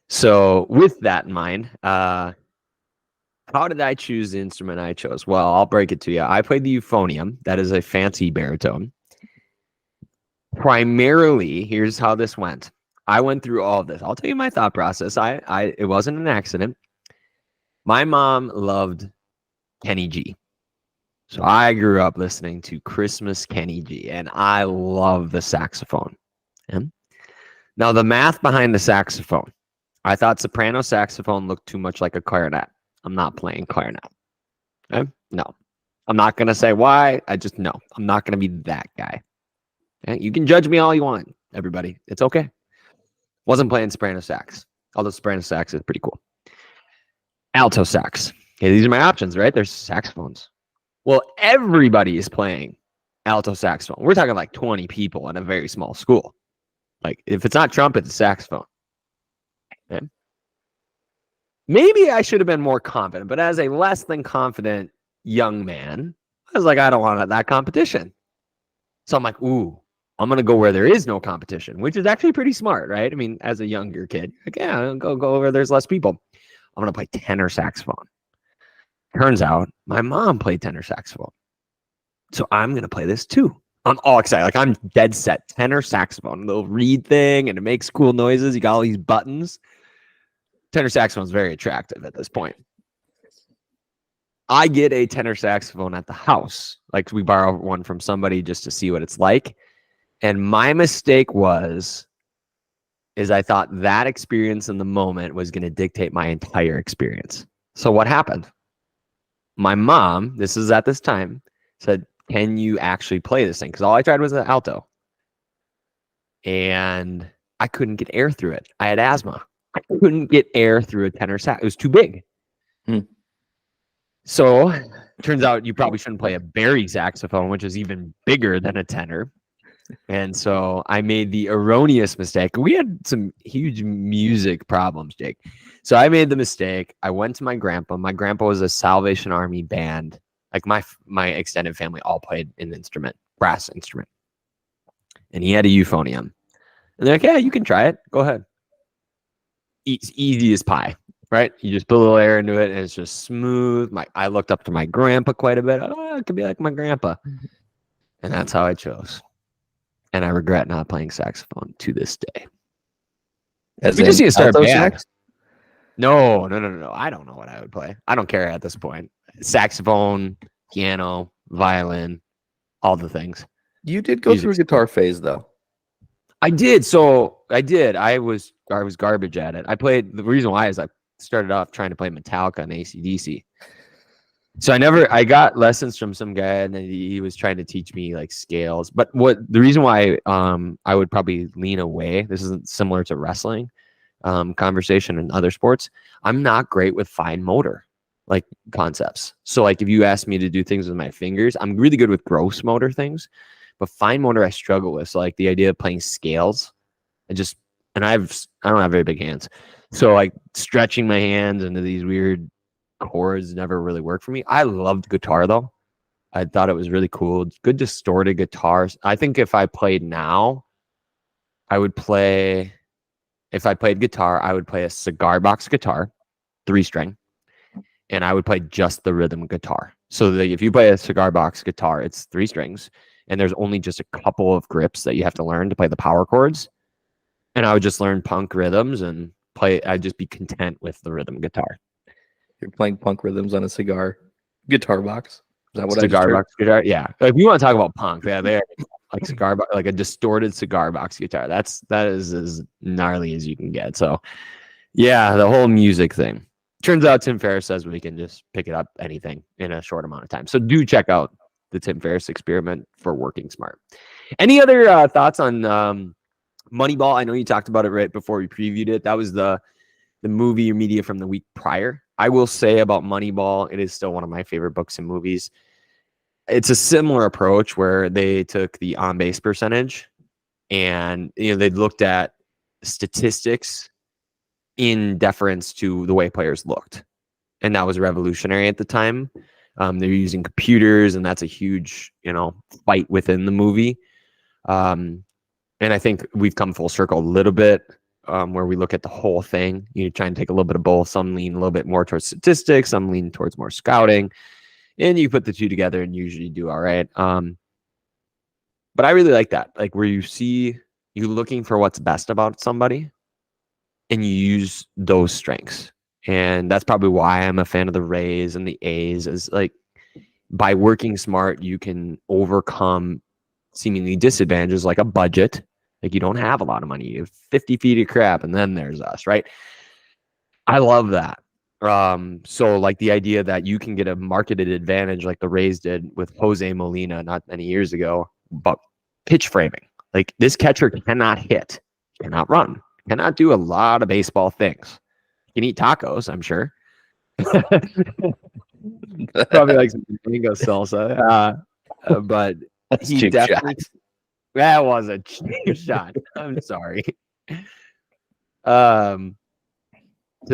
So with that in mind, how did I choose the instrument I chose? Well, I'll break it to you. I played the euphonium. That is a fancy baritone. Primarily, here's how this went. I went through all of this. I'll tell you my thought process. It wasn't an accident. My mom loved Kenny G. So I grew up listening to Christmas Kenny G, and I love the saxophone. And now the math behind the saxophone. I thought soprano saxophone looked too much like a clarinet. I'm not playing clarinet. Okay? No. I'm not going to say why. No. I'm not going to be that guy. Okay? You can judge me all you want, everybody. It's okay. Wasn't playing soprano sax, although soprano sax is pretty cool. Alto sax. Okay, these are my options, right? There's saxophones. Well, everybody is playing alto saxophone. We're talking like 20 people in a very small school. Like if it's not trumpet, it's saxophone. Okay? Maybe I should have been more confident, but as a less than confident young man, I was like, I don't want that competition. So I'm like, ooh, I'm going to go where there is no competition, which is actually pretty smart, right? I mean, as a younger kid, like, yeah, go where there's less people. I'm going to play tenor saxophone. Turns out my mom played tenor saxophone. So I'm going to play this too. I'm all excited. Like I'm dead set. Tenor saxophone, a little reed thing, and it makes cool noises. You got all these buttons. Tenor saxophone is very attractive at this point. I get a tenor saxophone at the house. Like we borrow one from somebody just to see what it's like. And my mistake is I thought that experience in the moment was going to dictate my entire experience. So what happened? My mom, this is at this time, said, can you actually play this thing? Because all I tried was an alto. And I couldn't get air through it. I had asthma. I couldn't get air through a tenor sax. It was too big. So it turns out you probably shouldn't play a bari saxophone, which is even bigger than a tenor. And so I made the erroneous mistake. We had some huge music problems, Jake. So I made the mistake. I went to my grandpa. My grandpa was a Salvation Army band. Like my extended family all played an instrument, brass instrument. And he had a euphonium. And they're like, yeah, you can try it. Go ahead. It's easy as pie, right? You just put a little air into it and it's just smooth. I looked up to my grandpa quite a bit. Oh, it could be like my grandpa. And that's how I chose. And I regret not playing saxophone to this day. As We in just need to start a alto band. sax? No. I don't know what I would play. I don't care at this point. Saxophone, piano, violin, all the things. You did go through a guitar phase, though. I did. So I did. I was garbage at it. The reason why is I started off trying to play Metallica and AC/DC. So I got lessons from some guy and he was trying to teach me like scales. But the reason why I would probably lean away, this isn't similar to wrestling conversation and other sports. I'm not great with fine motor like concepts. So like if you ask me to do things with my fingers, I'm really good with gross motor things, but fine motor I struggle with. So like the idea of playing scales, I don't have very big hands. So like stretching my hands into these weird chords never really worked for me. I loved guitar though. I thought it was really cool. Good distorted guitars. I think if I played now, if I played guitar, I would play a cigar box guitar, 3-string, and I would play just the rhythm guitar. So if you play a cigar box guitar, it's 3 strings, and there's only just a couple of grips that you have to learn to play the power chords. And I would just learn punk rhythms and I'd just be content with the rhythm guitar. You're playing punk rhythms on a guitar box. Is that what cigar box guitar? Yeah. If you want to talk about punk, yeah, they're like cigar box, like a distorted cigar box guitar. That is as gnarly as you can get. So yeah, the whole music thing. Turns out Tim Ferriss says we can just pick it up anything in a short amount of time. So do check out the Tim Ferriss experiment for working smart. Any other thoughts on Moneyball? I know you talked about it right before we previewed it. That was the movie or media from the week prior. I will say about Moneyball, it is still one of my favorite books and movies. It's a similar approach where they took the on-base percentage and they looked at statistics in deference to the way players looked. And that was revolutionary at the time. They're using computers, and that's a huge, fight within the movie. And I think we've come full circle a little bit where we look at the whole thing. You try and take a little bit of both. Some lean a little bit more towards statistics, some lean towards more scouting. And you put the two together and usually do all right. But I really like that, like where you looking for what's best about somebody and you use those strengths. And that's probably why I'm a fan of the Rays and the A's, is like by working smart, you can overcome seemingly disadvantages like a budget. Like you don't have a lot of money, you have 50 feet of crap, and then there's us, right? I love that. So like the idea that you can get a marketed advantage like the Rays did with Jose Molina not many years ago, but pitch framing. Like this catcher cannot hit, cannot run, cannot do a lot of baseball things. Can eat tacos, I'm sure. Probably like some mango salsa. But That's he definitely shot. That was a cheap shot. I'm sorry. To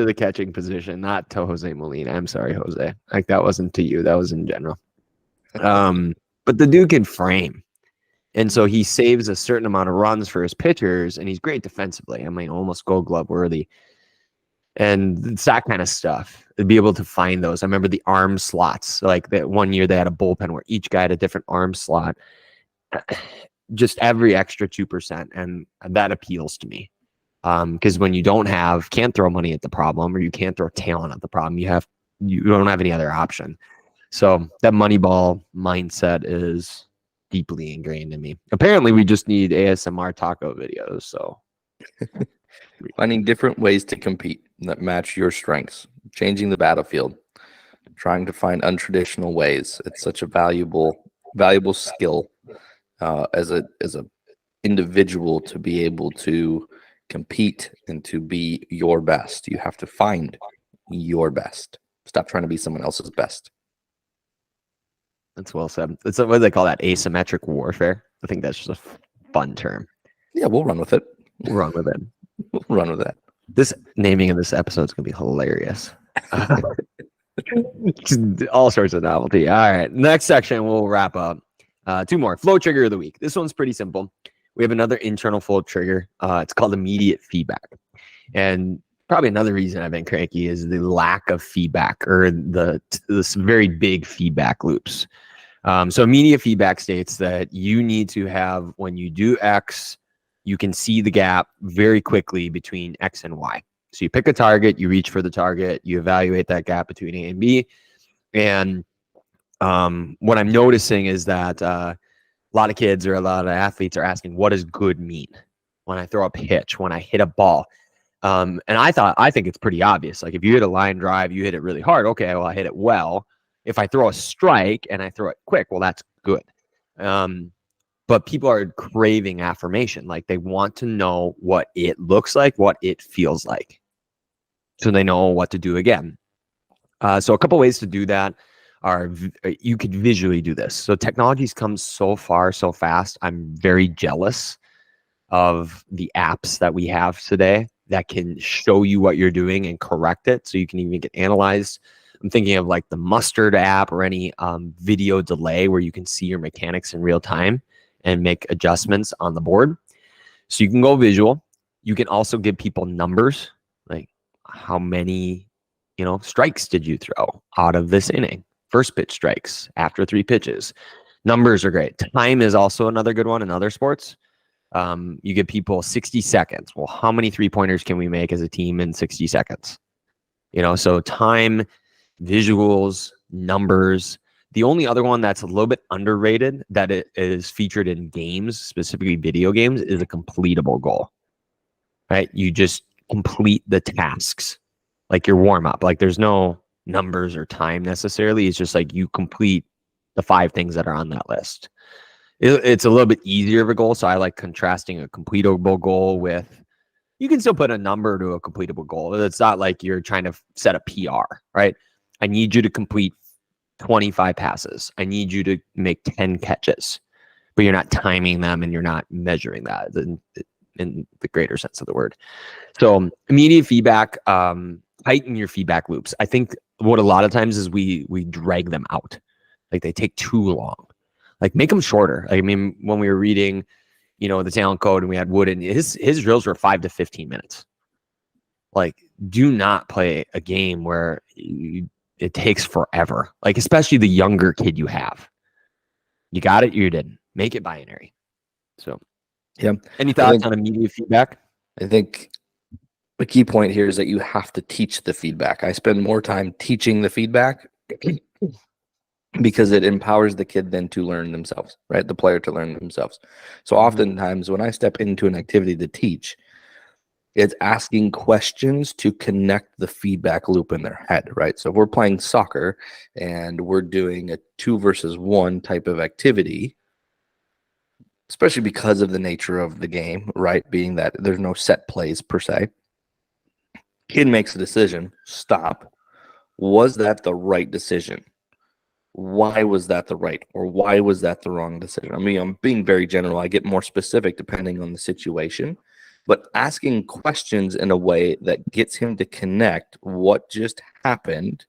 the catching position, not to Jose Molina. I'm sorry, Jose. Like that wasn't to you. That was in general. But the dude can frame. And so he saves a certain amount of runs for his pitchers, and he's great defensively. I mean, almost Gold Glove worthy. And it's that kind of stuff. To be able to find those. I remember the arm slots. Like that one year they had a bullpen where each guy had a different arm slot. Just every extra 2%. And that appeals to me. Because when you can't throw money at the problem, or you can't throw talent at the problem, you don't have any other option. So that Moneyball mindset is deeply ingrained in me. Apparently, we just need ASMR taco videos. So finding different ways to compete that match your strengths, changing the battlefield, trying to find untraditional ways. It's such a valuable skill as a individual to be able to compete and to be your best. You have to find your best. Stop trying to be someone else's best. That's well said. It's what do they call that? Asymmetric warfare. I think that's just a fun term. Yeah, we'll run with it. We'll run with it. We'll run with that. This naming of this episode is gonna be hilarious. All sorts of novelty. All right, next section we'll wrap up. 2 more. Flow trigger of the week. This one's pretty simple. we have another internal fold trigger. It's called immediate feedback. And probably another reason I've been cranky is the lack of feedback, or this very big feedback loops. So immediate feedback states that you need to have, when you do X, you can see the gap very quickly between X and Y. So you pick a target, you reach for the target, you evaluate that gap between A and B. And what I'm noticing is that a lot of kids or a lot of athletes are asking, what does good mean? When I throw a pitch, when I hit a ball. And I think it's pretty obvious. Like if you hit a line drive, you hit it really hard. Okay, well, I hit it well. If I throw a strike and I throw it quick, well, that's good. But people are craving affirmation. Like they want to know what it looks like, what it feels like, so they know what to do again. So a couple ways to do that are you could visually do this. So technology's come so far, so fast. I'm very jealous of the apps that we have today that can show you what you're doing and correct it, so you can even get analyzed. I'm thinking of like the Mustard app, or any video delay where you can see your mechanics in real time and make adjustments on the board. So you can go visual. You can also give people numbers, like how many, strikes did you throw out of this inning? First pitch strikes after 3 pitches. Numbers are great. Time is also another good one in other sports. You give people 60 seconds. Well, how many 3-pointers can we make as a team in 60 seconds? So time, visuals, numbers. The only other one that's a little bit underrated that it is featured in games, specifically video games, is a completable goal, right? You just complete the tasks, like your warm up. Like there's no numbers or time necessarily. It's just like you complete the 5 things that are on that list. It's a little bit easier of a goal. So I like contrasting a completable goal with, you can still put a number to a completable goal. It's not like you're trying to set a PR, right? I need you to complete 25 passes. I need you to make 10 catches, but you're not timing them and you're not measuring that in the greater sense of the word. So immediate feedback, heighten your feedback loops. I think what a lot of times is we drag them out. Like they take too long. Like make them shorter. I mean, when we were reading, the talent code and we had Wooden, his drills were 5 to 15 minutes. Like do not play a game where it takes forever. Like especially the younger kid you have. You got it, you didn't. Make it binary. So yeah. Any thoughts on immediate feedback? I think the key point here is that you have to teach the feedback. I spend more time teaching the feedback because it empowers the kid then to learn themselves, right? The player to learn themselves. So oftentimes when I step into an activity to teach, it's asking questions to connect the feedback loop in their head, right? So if we're playing soccer and we're doing a 2 versus 1 type of activity, especially because of the nature of the game, right? Being that there's no set plays per se. Kid makes a decision, stop. Was that the right decision? Why was that the right, or why was that the wrong decision? I mean, I'm being very general. I get more specific depending on the situation, but asking questions in a way that gets him to connect what just happened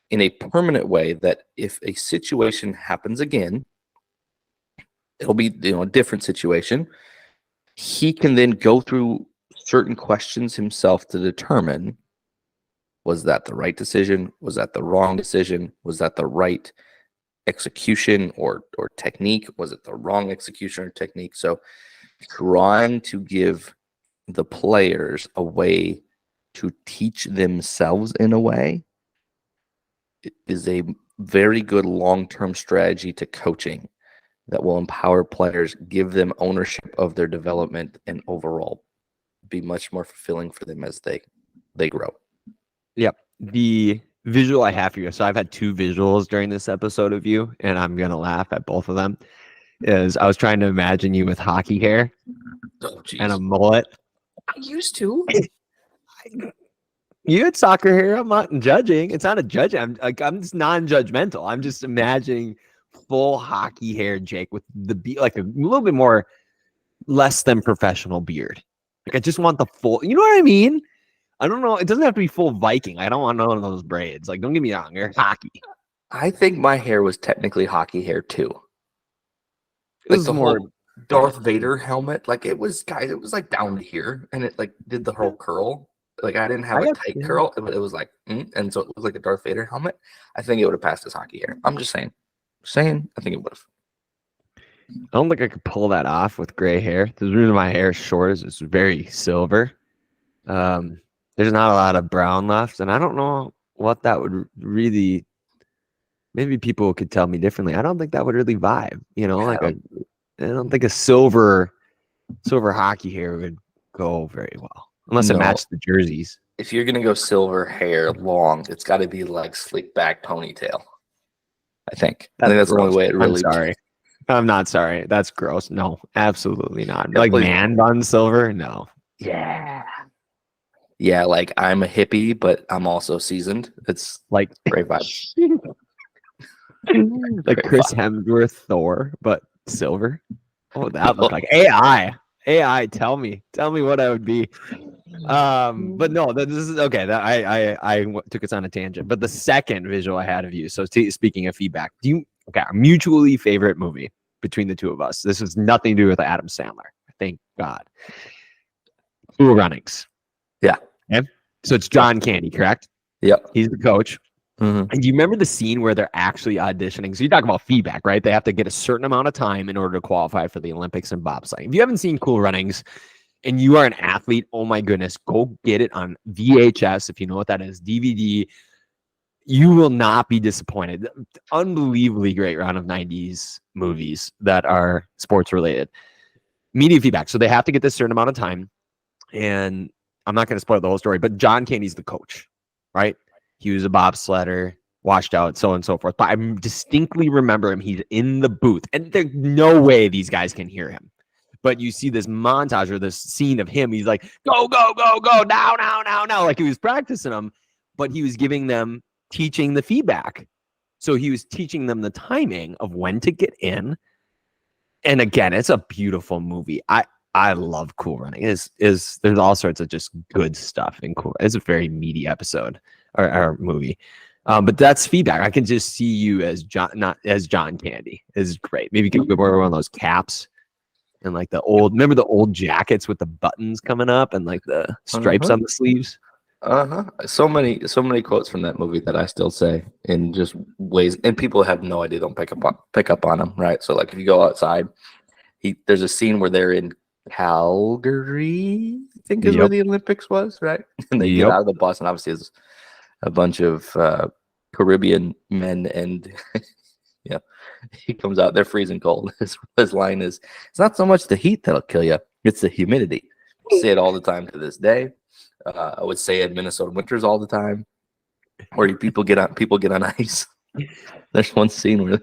in a permanent way, that if a situation happens again, it'll be a different situation. He can then go through certain questions himself to determine, was that the right decision? Was that the wrong decision? Was that the right execution or technique? Was it the wrong execution or technique? So trying to give the players a way to teach themselves in a way is a very good long-term strategy to coaching that will empower players, give them ownership of their development, and overall be much more fulfilling for them as they grow. Yep. The visual I have for you, so I've had 2 visuals during this episode of you, and I'm going to laugh at both of them, is I was trying to imagine you with hockey hair and a mullet. I used to. You had soccer hair. I'm not judging. It's not a judge. I'm just non-judgmental. I'm just imagining full hockey hair Jake with the like a little bit more, less than professional beard. Like I just want the full, you know what I mean? I don't know. It doesn't have to be full Viking. I don't want none of those braids. Like, don't get me wrong. You're hockey. I think my hair was technically hockey hair too. It was more Darth Vader helmet. Like it was, guys, it was like down to here, and it like did the whole curl. Like I didn't have I a got tight curl, but it was like, and so it looked like a Darth Vader helmet. I think it would have passed as hockey hair. I'm just saying. I think it would have. I don't think I could pull that off with gray hair. The reason my hair is short is it's very silver. There's not a lot of brown left, and I don't know what that would really. Maybe people could tell me differently. I don't think that would really vibe. You know, like I don't think a silver hockey hair would go very well unless it No. matched the jerseys. If you're gonna go silver hair long, it's got to be like slick back ponytail. I think that's the only way it really. I'm sorry. I'm not sorry. That's gross. No, absolutely not. Yeah, like please. Man bun silver? No. Yeah. Yeah, like I'm a hippie, but I'm also seasoned. It's Like great vibe. like Chris Hemsworth Thor, but silver. Oh, that looked like AI. AI, tell me what I would be. But no, this is okay. That I took us on a tangent. But the second visual I had of you. So speaking of feedback, our mutually favorite movie between the two of us. This has nothing to do with Adam Sandler. Thank God. Cool Runnings. Yeah. Okay. So it's John Candy, correct? Yep. He's the coach. Mm-hmm. And do you remember the scene where they're actually auditioning? So you talk about feedback, right? They have to get a certain amount of time in order to qualify for the Olympics and bobsledding. If you haven't seen Cool Runnings and you are an athlete, oh my goodness, go get it on VHS if you know what that is, DVD. You will not be disappointed. Unbelievably great round of 90s movies that are sports related. Media feedback. So they have to get this certain amount of time. And I'm not going to spoil the whole story, but John Candy's the coach, right? He was a bobsledder, washed out, so on and so forth. But I distinctly remember him. He's in the booth, and there's no way these guys can hear him. But you see this montage or this scene of him. He's like, go, go, go, go, now, now, now, now. Like he was practicing them, but he was giving them, teaching the feedback. So he was teaching them the timing of when to get in. And again, it's a beautiful movie. I love Cool Running. There's all sorts of just good stuff in Cool. It's a very meaty episode or movie. But that's feedback. I can just see you as not as John Candy. Is great. Maybe you could wear one of those caps and like remember the old jackets with the buttons coming up and like the stripes on the sleeves. So many quotes from that movie that I still say in just ways, and people have no idea. Don't pick up on them, right? So like if you go outside, there's a scene where they're in Calgary, I think is where the Olympics was, right? And they get out of the bus, and obviously there's a bunch of Caribbean men, and yeah, he comes out. They're freezing cold. His line is, "It's not so much the heat that'll kill you; it's the humidity." I say it all the time to this day. I would say in Minnesota winters all the time, where people get on ice. There's one scene where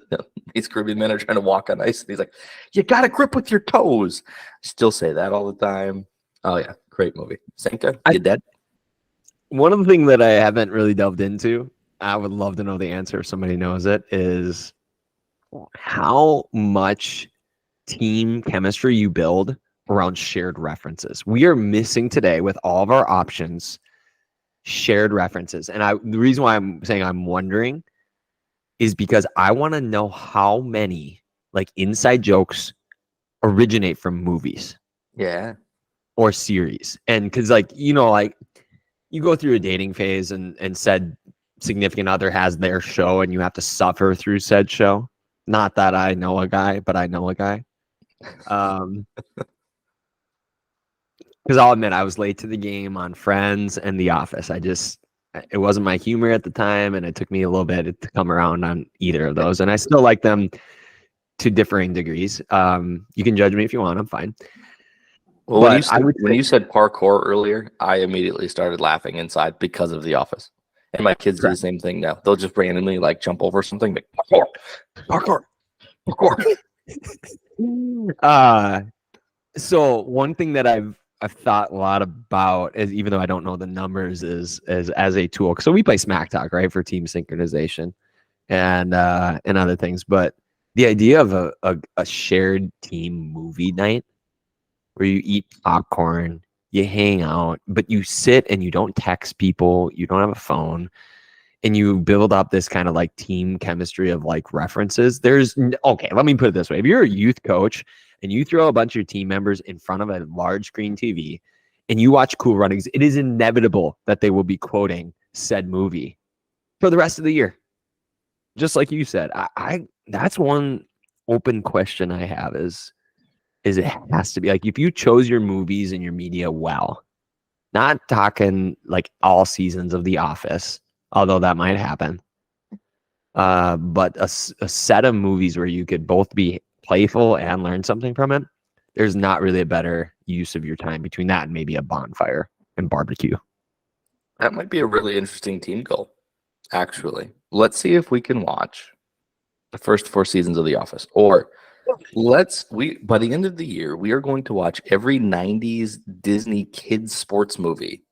these Caribbean men are trying to walk on ice, and he's like, "You got to grip with your toes." I still say that all the time. Oh yeah, great movie. Senka, you dead? One of the things that I haven't really delved into, I would love to know the answer if somebody knows it, is how much team chemistry you build around shared references. We are missing today with all of our options shared references. And the reason why I'm saying I'm wondering is because I want to know how many like inside jokes originate from movies. Yeah. Or series. And because like, like you go through a dating phase and said significant other has their show and you have to suffer through said show. Not that I know a guy, but I know a guy. Because I'll admit I was late to the game on Friends and The Office. It wasn't my humor at the time, and it took me a little bit to come around on either of those. And I still like them to differing degrees. You can judge me if you want. I'm fine. Well, when you said parkour earlier, I immediately started laughing inside because of The Office. And my kids do the same thing now. They'll just randomly like jump over something, like parkour. So one thing that I've thought a lot about, is even though I don't know the numbers, is as a tool. So we play Smacktalk, right, for team synchronization and other things. But the idea of a shared team movie night where you eat popcorn, you hang out, but you sit and you don't text people, you don't have a phone, and you build up this kind of like team chemistry of like references. Okay, let me put it this way. If you're a youth coach and you throw a bunch of your team members in front of a large screen TV and you watch Cool Runnings, it is inevitable that they will be quoting said movie for the rest of the year. Just like you said, I that's one open question I have is it has to be like if you chose your movies and your media well, not talking like all seasons of The Office, although that might happen. But a set of movies where you could both be playful and learn something from it. There's not really a better use of your time between that and maybe a bonfire and barbecue. That might be a really interesting team goal, actually. Let's see if we can watch the first 4 seasons of The Office. Or by the end of the year, we are going to watch every 90s Disney kids sports movie.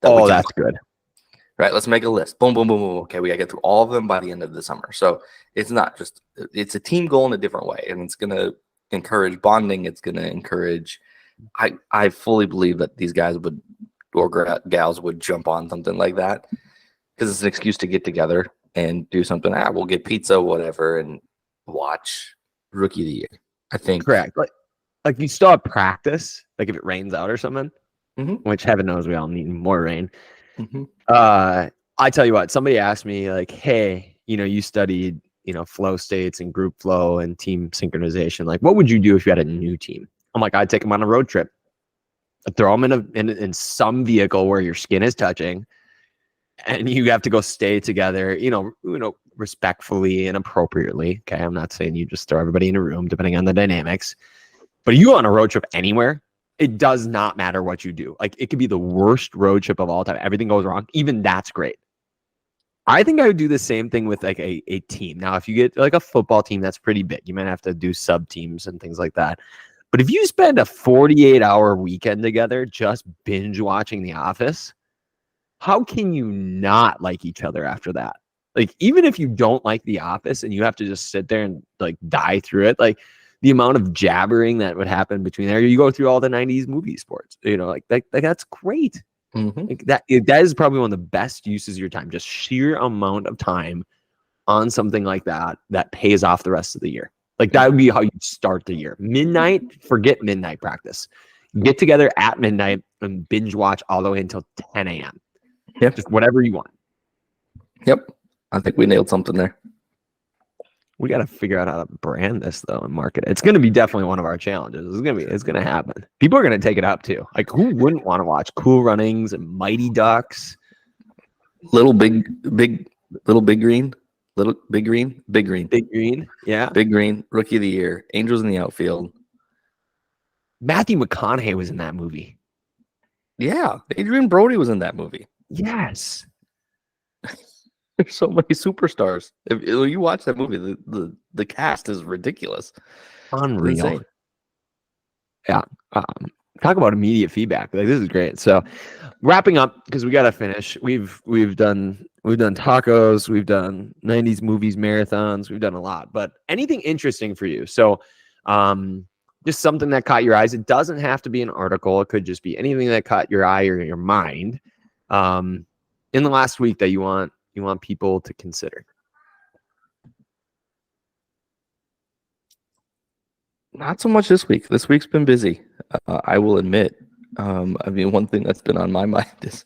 That's good. Right, let's make a list. Boom, boom, boom, boom. Okay, we gotta get through all of them by the end of the summer. So it's not just it's a team goal in a different way, and it's gonna encourage bonding. It's gonna encourage. I fully believe that these guys would or gals would jump on something like that because it's an excuse to get together and do something. We'll get pizza, whatever, and watch Rookie of the Year. I think correct. Like you still have practice. Like if it rains out or something, which heaven knows we all need more rain. I tell you what, somebody asked me like, hey, you studied, flow states and group flow and team synchronization. Like, what would you do if you had a new team? I'm like, I'd take them on a road trip. I'd throw them in some vehicle where your skin is touching and you have to go stay together, respectfully and appropriately. Okay. I'm not saying you just throw everybody in a room depending on the dynamics, but you go on a road trip anywhere, it does not matter what you do. Like it could be the worst road trip of all time. Everything goes wrong. Even that's great. I think I would do the same thing with like a team. Now, if you get like a football team, that's pretty big. You might have to do sub teams and things like that. But if you spend a 48-hour weekend together just binge watching The Office, how can you not like each other after that? Like, even if you don't like The Office and you have to just sit there and like die through it, like the amount of jabbering that would happen between there, you go through all the 90s movie sports, like that's great. Like that is probably one of the best uses of your time, just sheer amount of time on something like that pays off the rest of the year. Like that would be how you start the year. Midnight, forget midnight practice. Get together at midnight and binge watch all the way until 10 a.m. Yep. Just whatever you want. Yep. I think we nailed something there. We got to figure out how to brand this though and market it. It's going to be definitely one of our challenges. It's going to happen. People are going to take it up too. Like who wouldn't want to watch Cool Runnings and Mighty Ducks? Little Big Green. Big Green. Yeah. Big Green. Rookie of the Year. Angels in the Outfield. Matthew McConaughey was in that movie. Yeah. Adrian Brody was in that movie. Yes. There's so many superstars. If you watch that movie, the cast is ridiculous. Unreal. Yeah. Talk about immediate feedback. Like this is great. So wrapping up because we got to finish. We've done tacos. We've done 90s movies marathons. We've done a lot. But anything interesting for you? So just something that caught your eyes. It doesn't have to be an article. It could just be anything that caught your eye or your mind in the last week that you want people to consider. Not so much this week. This week's been busy. I will admit. One thing that's been on my mind is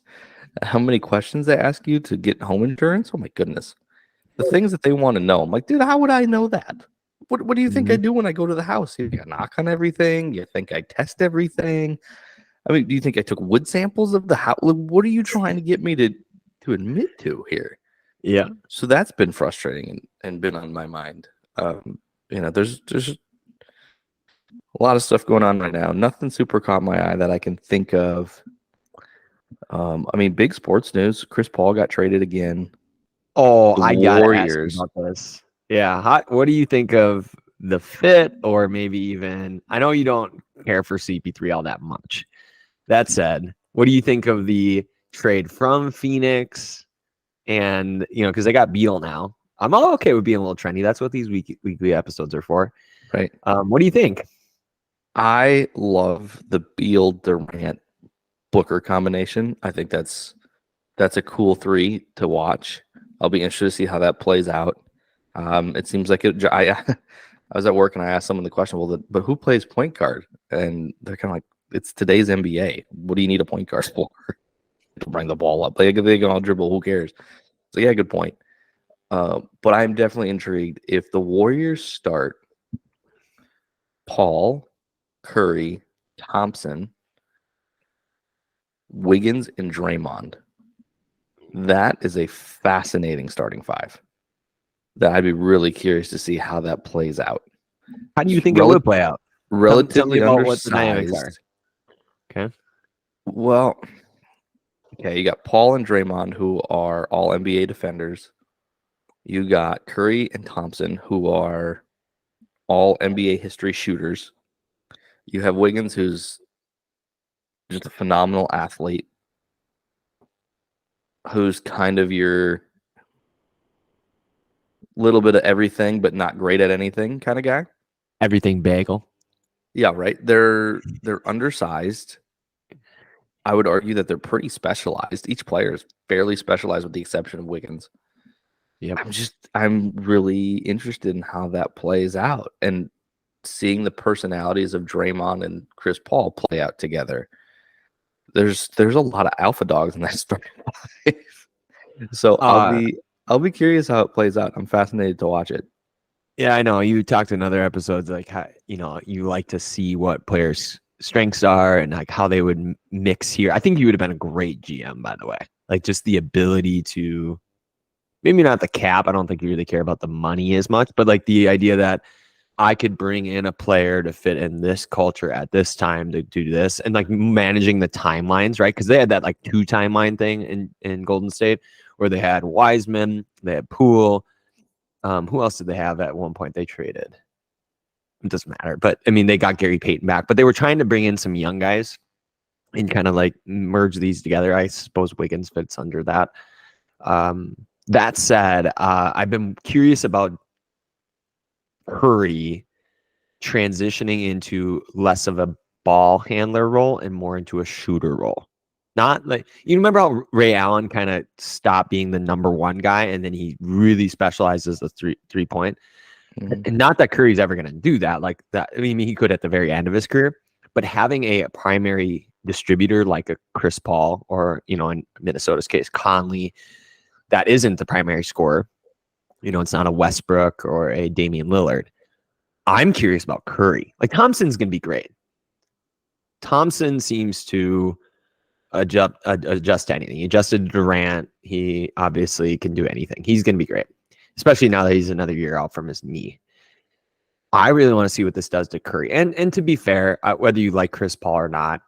how many questions they ask you to get home insurance. Oh my goodness, the things that they want to know. I'm like, dude, how would I know that? What do you think I do when I go to the house? You knock on everything. You think I test everything? I mean, do you think I took wood samples of the house? What are you trying to get me to admit to here? Yeah. So that's been frustrating and been on my mind. There's a lot of stuff going on right now. Nothing super caught my eye that I can think of. Big sports news. Chris Paul got traded again. Oh, The I got Warriors. about this. Yeah. What do you think of the fit or maybe even, I know you don't care for CP3 all that much. That said, what do you think of the trade from Phoenix? And, because they got Beal now. I'm all okay with being a little trendy. That's what these weekly episodes are for. Right. What do you think? I love the Beal Durant Booker combination. I think that's a cool 3 to watch. I'll be interested to see how that plays out. It seems like I was at work and I asked someone the question, well, but who plays point guard? And they're kind of like, it's today's NBA. What do you need a point guard for? To bring the ball up. They can all dribble. Who cares? So yeah, good point. But I'm definitely intrigued. If the Warriors start Paul, Curry, Thompson, Wiggins, and Draymond, that is a fascinating starting five. That I'd be really curious to see how that plays out. How do you think it would play out? Tell me Relatively about what the dynamics are. undersized. Okay. Well, okay, you got Paul and Draymond, who are all NBA defenders. You got Curry and Thompson, who are all NBA history shooters. You have Wiggins, who's just a phenomenal athlete, who's kind of your little bit of everything, but not great at anything kind of guy. Everything bagel. Yeah, right. They're undersized. I would argue that they're pretty specialized. Each player is fairly specialized with the exception of Wiggins. Yep. I'm really interested in how that plays out and seeing the personalities of Draymond and Chris Paul play out together. There's a lot of alpha dogs in that starting five. So I'll be curious how it plays out. I'm fascinated to watch it. Yeah, I know. You talked in other episodes like how, you like to see what players' strengths are and like how they would mix here. I think you would have been a great GM, by the way. Like just the ability to maybe not the cap. I don't think you really care about the money as much, but like the idea that I could bring in a player to fit in this culture at this time to do this and like managing the timelines, right? Because they had that like 2 timeline thing in Golden State where they had Wiseman, they had Poole. Who else did they have at one point they traded? It doesn't matter. But I mean, they got Gary Payton back, but they were trying to bring in some young guys and kind of like merge these together. I suppose Wiggins fits under that. That said, I've been curious about Curry transitioning into less of a ball handler role and more into a shooter role. Not like you remember how Ray Allen kind of stopped being the number 1 guy and then he really specializes the three point. Mhm. And not that Curry's ever going to do that like that. I mean, he could at the very end of his career, but having a primary distributor like a Chris Paul or, in Minnesota's case, Conley, that isn't the primary scorer. It's not a Westbrook or a Damian Lillard. I'm curious about Curry. Like Thompson's going to be great. Thompson seems to adjust to anything. He adjusted to Durant. He obviously can do anything. He's going to be great, especially now that he's another year out from his knee. I really want to see what this does to Curry. And to be fair, whether you like Chris Paul or not,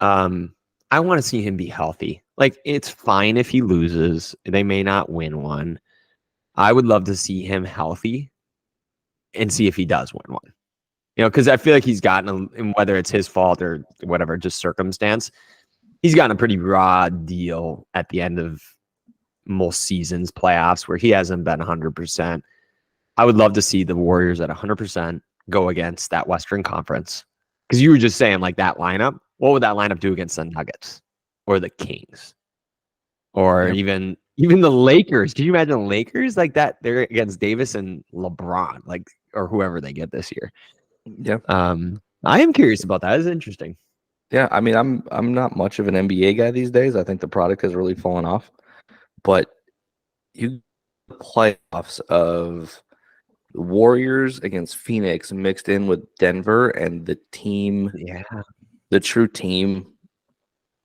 I want to see him be healthy. Like it's fine if he loses. They may not win one. I would love to see him healthy and see if he does win one. Because I feel like he's gotten, and whether it's his fault or whatever, just circumstance, he's gotten a pretty raw deal at the end of most seasons, playoffs, where he hasn't been 100%. I would love to see the Warriors at 100% go against that Western Conference. Because you were just saying, like, that lineup, what would that lineup do against the Nuggets or the Kings? Or even the Lakers? Can you imagine the Lakers like that? They're against Davis and LeBron, like, or whoever they get this year. Yeah. I am curious about that. It's interesting. Yeah, I mean, I'm not much of an NBA guy these days. I think the product has really fallen off. But you playoffs of the Warriors against Phoenix mixed in with Denver and the team, the true team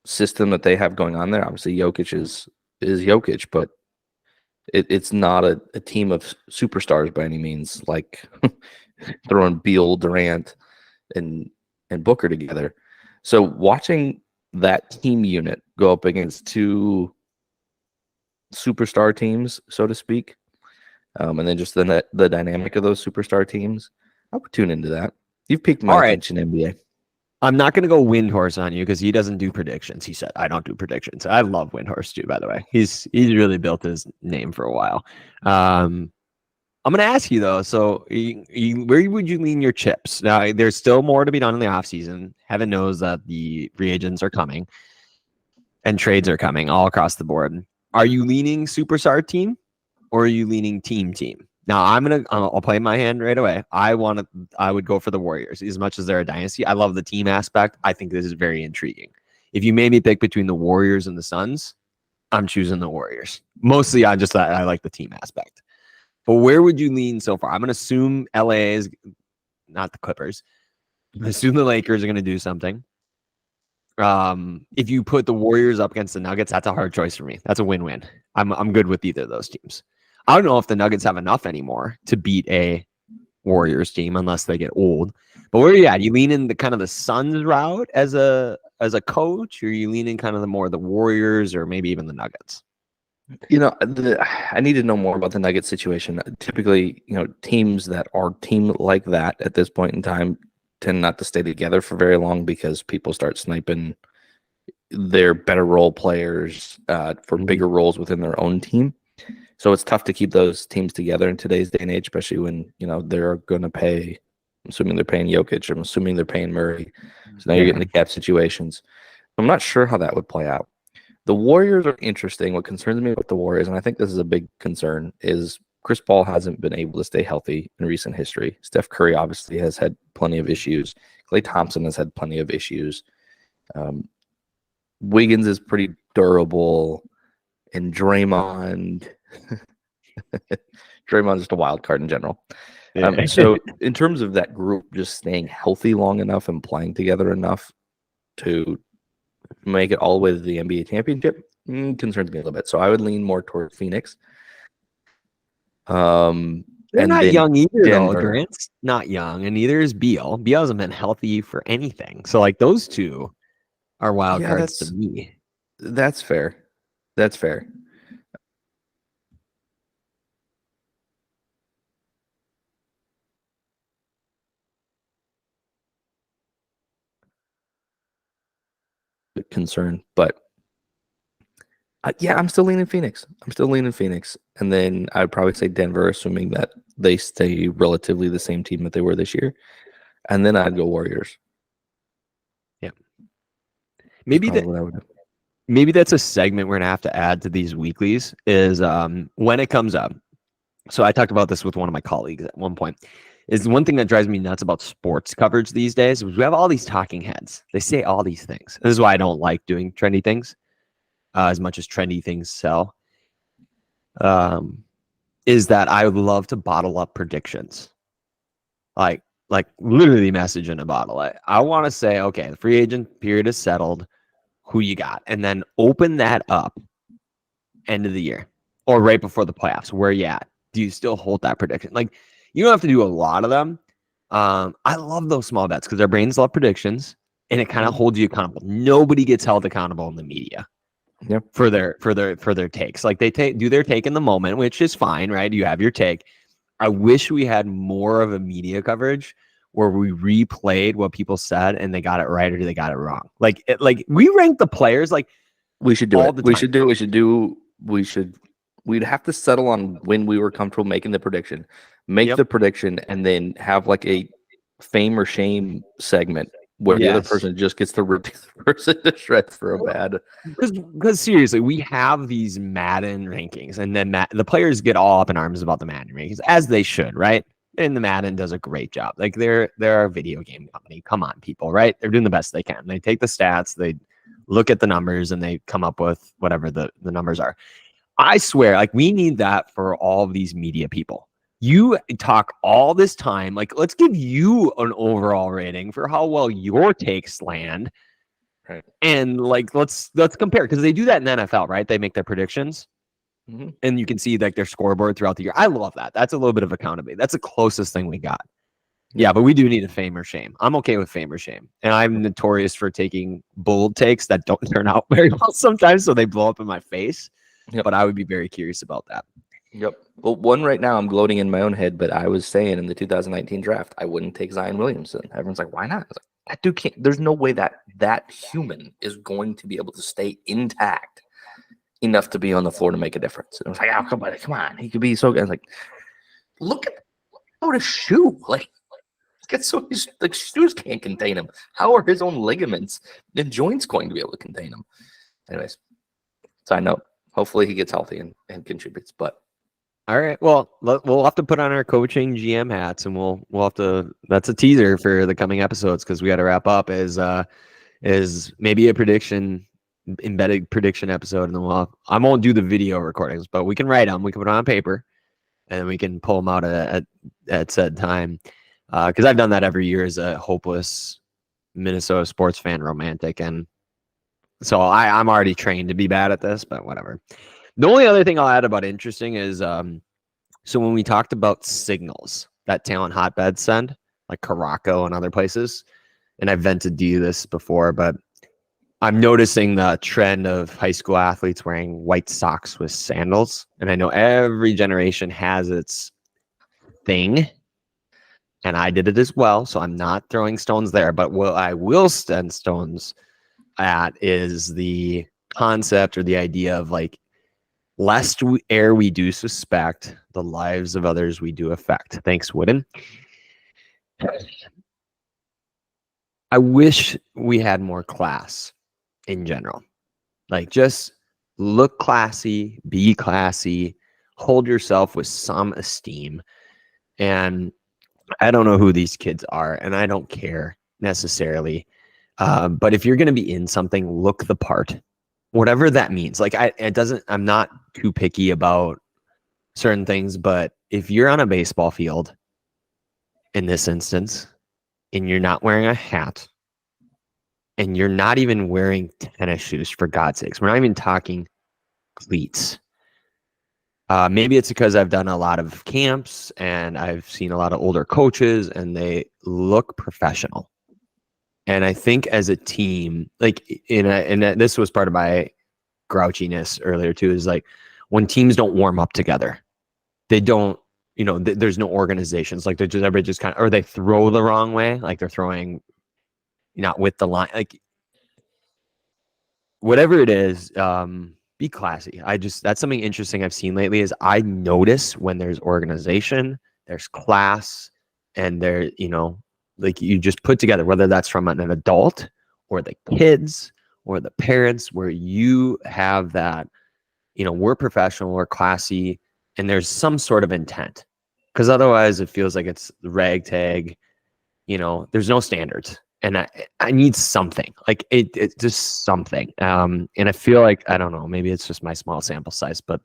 system that they have going on there. Obviously, Jokic is Jokic, but it's not a team of superstars by any means, like throwing Beal, Durant, and Booker together. So watching that team unit go up against 2 superstar teams, so to speak, and then just the dynamic of those superstar teams, I would tune into that. You've piqued my attention, NBA. I'm not going to go Windhorse on you because he doesn't do predictions. He said, I don't do predictions. I love Windhorse too, by the way. He's really built his name for a while. I'm going to ask you, though, so where would you lean your chips? Now, there's still more to be done in the offseason. Heaven knows that the free agents are coming and trades are coming all across the board. Are you leaning superstar team or are you leaning team? Now I'll play my hand right away. I would go for the Warriors as much as they're a dynasty. I love the team aspect. I think this is very intriguing. If you made me pick between the Warriors and the Suns, I'm choosing the Warriors. Mostly, I like the team aspect. But where would you lean so far? I'm going to assume LA is not the Clippers. I assume the Lakers are going to do something. If you put the Warriors up against the Nuggets, that's a hard choice for me. That's a win-win. I'm good with either of those teams. I don't know if the Nuggets have enough anymore to beat a Warriors team unless they get old. But where are you at? You lean in the kind of the Suns route as a coach, or you lean in kind of the Warriors or maybe even the Nuggets? I need to know more about the Nuggets situation. Typically, teams that are team like that at this point in time tend not to stay together for very long because people start sniping their better role players for bigger roles within their own team. So it's tough to keep those teams together in today's day and age, especially when, they're going to pay, I'm assuming they're paying Jokic, I'm assuming they're paying Murray. So now you're getting the cap situations. I'm not sure how that would play out. The Warriors are interesting. What concerns me about the Warriors, and I think this is a big concern, is Chris Paul hasn't been able to stay healthy in recent history. Steph Curry obviously has had plenty of issues. Klay Thompson has had plenty of issues. Wiggins is pretty durable. And Draymond's just a wild card in general. So in terms of that group just staying healthy long enough and playing together enough to make it all the way to the NBA championship concerns me a little bit. So I would lean more toward Phoenix. They're not young either, Denver. though. Durant's not young, and neither is Beal. Beal hasn't been healthy for anything. So, like, those two are wild cards to me. That's fair. That's fair. Concern, but I'm still leaning Phoenix. And then I'd probably say Denver, assuming that they stay relatively the same team that they were this year. And then I'd go Warriors. Yeah. Maybe that's a segment we're gonna have to add to these weeklies is when it comes up. So I talked about this with one of my colleagues at one point. Is one thing that drives me nuts about sports coverage these days is we have all these talking heads. They say all these things. This is why I don't like doing trendy things as much as trendy things sell. Is that I would love to bottle up predictions. Like literally message in a bottle. I want to say, okay, the free agent period is settled. Who you got? And then open that up end of the year or right before the playoffs. Where you at? Do you still hold that prediction? Like, you don't have to do a lot of them. I love those small bets because our brains love predictions and it kind of holds you accountable. Nobody gets held accountable in the media for their takes. Like they do their take in the moment, which is fine, right? You have your take. I wish we had more of a media coverage where we replayed what people said and they got it right or they got it wrong. Like we rank the players like we should do it. We'd have to settle on when we were comfortable making the prediction. Make the prediction and then have like a fame or shame segment where the other person just gets to rip the person to shreds for a bad. Because seriously, we have these Madden rankings, and then the players get all up in arms about the Madden rankings, as they should, right? And the Madden does a great job. Like they're a video game company. Come on, people, right? They're doing the best they can. They take the stats, they look at the numbers, and they come up with whatever the numbers are. I swear, like we need that for all of these media people. You talk all this time, like let's give you an overall rating for how well your takes land. Right. And like let's compare because they do that in the NFL, right? They make their predictions. And you can see like their scoreboard throughout the year. I love that. That's a little bit of accountability. That's the closest thing we got. Yeah, but we do need a fame or shame. I'm okay with fame or shame. And I'm notorious for taking bold takes that don't turn out very well sometimes, so they blow up in my face. But I would be very curious about that. Yep. Well, one right now I'm gloating in my own head, but I was saying in the 2019 draft, I wouldn't take Zion Williamson. Everyone's like, why not? I was like, that dude can't. There's no way that human is going to be able to stay intact enough to be on the floor to make a difference. And I was like, oh, come on. He could be so good. I was like, look at his shoe. Like, his shoes can't contain him. How are his own ligaments and joints going to be able to contain him? Anyways, side note. Hopefully he gets healthy and contributes. But All right. Well, we'll have to put on our coaching GM hats, and we'll have to. That's a teaser for the coming episodes because we got to wrap up. Is maybe a prediction, embedded prediction episode, and then I won't do the video recordings, but we can write them. We can put it on paper, and then we can pull them out at said time. Because I've done that every year as a hopeless Minnesota sports fan romantic, and so I'm already trained to be bad at this, but whatever. The only other thing I'll add about interesting is so when we talked about signals that talent hotbeds send, like Caraco and other places, and I've vented to you this before, but I'm noticing the trend of high school athletes wearing white socks with sandals. And I know every generation has its thing, and I did it as well. So I'm not throwing stones there, but what I will send stones at is the concept or the idea of like, lest we err, we do suspect, the lives of others we do affect. Thanks, Wooden. I wish we had more class in general. Like, just look classy, be classy, hold yourself with some esteem. And I don't know who these kids are, and I don't care necessarily. But if you're going to be in something, look the part, whatever that means. Like, I'm not too picky about certain things, but if you're on a baseball field in this instance and you're not wearing a hat and you're not even wearing tennis shoes, for God's sakes, we're not even talking cleats. Maybe it's because I've done a lot of camps and I've seen a lot of older coaches and they look professional. And I think as a team, like this was part of my grouchiness earlier too, is like when teams don't warm up together, they don't, there's no organizations. Like everybody just kind of, or they throw the wrong way. Like they're throwing not with the line, like whatever it is, be classy. That's something interesting I've seen lately is I notice when there's organization, there's class, and there, like you just put together, whether that's from an adult or the kids or the parents, where you have that, we're professional, we're classy, and there's some sort of intent. Because otherwise it feels like it's ragtag, there's no standards. And I need something, like it's just something. And I feel like, I don't know, maybe it's just my small sample size, but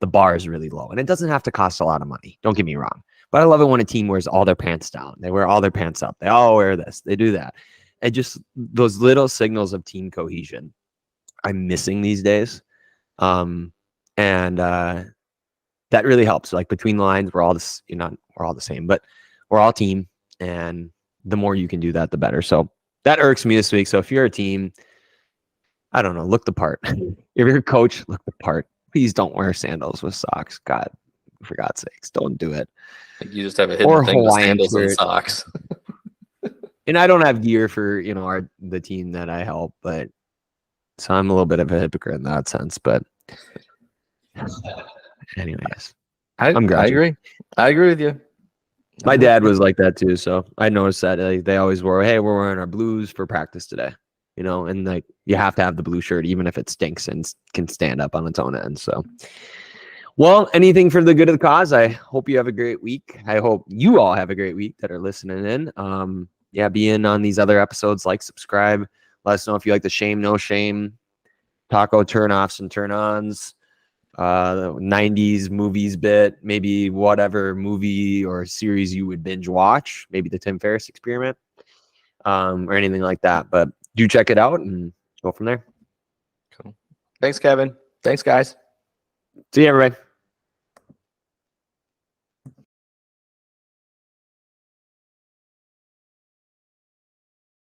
the bar is really low and it doesn't have to cost a lot of money. Don't get me wrong. But I love it when a team wears all their pants down. They wear all their pants up. They all wear this. They do that. And just those little signals of team cohesion I'm missing these days. And that really helps. Like between the lines, we're all this, we're all the same, but we're all team. And the more you can do that, the better. So that irks me this week. So if you're a team, I don't know, look the part. If you're a coach, look the part. Please don't wear sandals with socks. God, for God's sakes, don't do it. Like you just have a hidden Or thing with Hawaiian sandals and shirt. socks. And I don't have gear for, the team that I help, but so I'm a little bit of a hypocrite in that sense. But anyways, I agree. I agree with you. My dad was like that too, so I noticed that they always wore, hey, we're wearing our blues for practice today, and like you have to have the blue shirt even if it stinks and can stand up on its own end. So, well, anything for the good of the cause. I hope you have a great week. I hope you all have a great week that are listening in. Be in on these other episodes. Like, subscribe. Let us know if you like the shame, no shame, taco turn-offs and turn-ons. 90s movies bit, maybe whatever movie or series you would binge watch, maybe the Tim Ferriss Experiment, or anything like that. But do check it out and go from there. Cool. Thanks, Kevin. Thanks, guys. See you, everybody.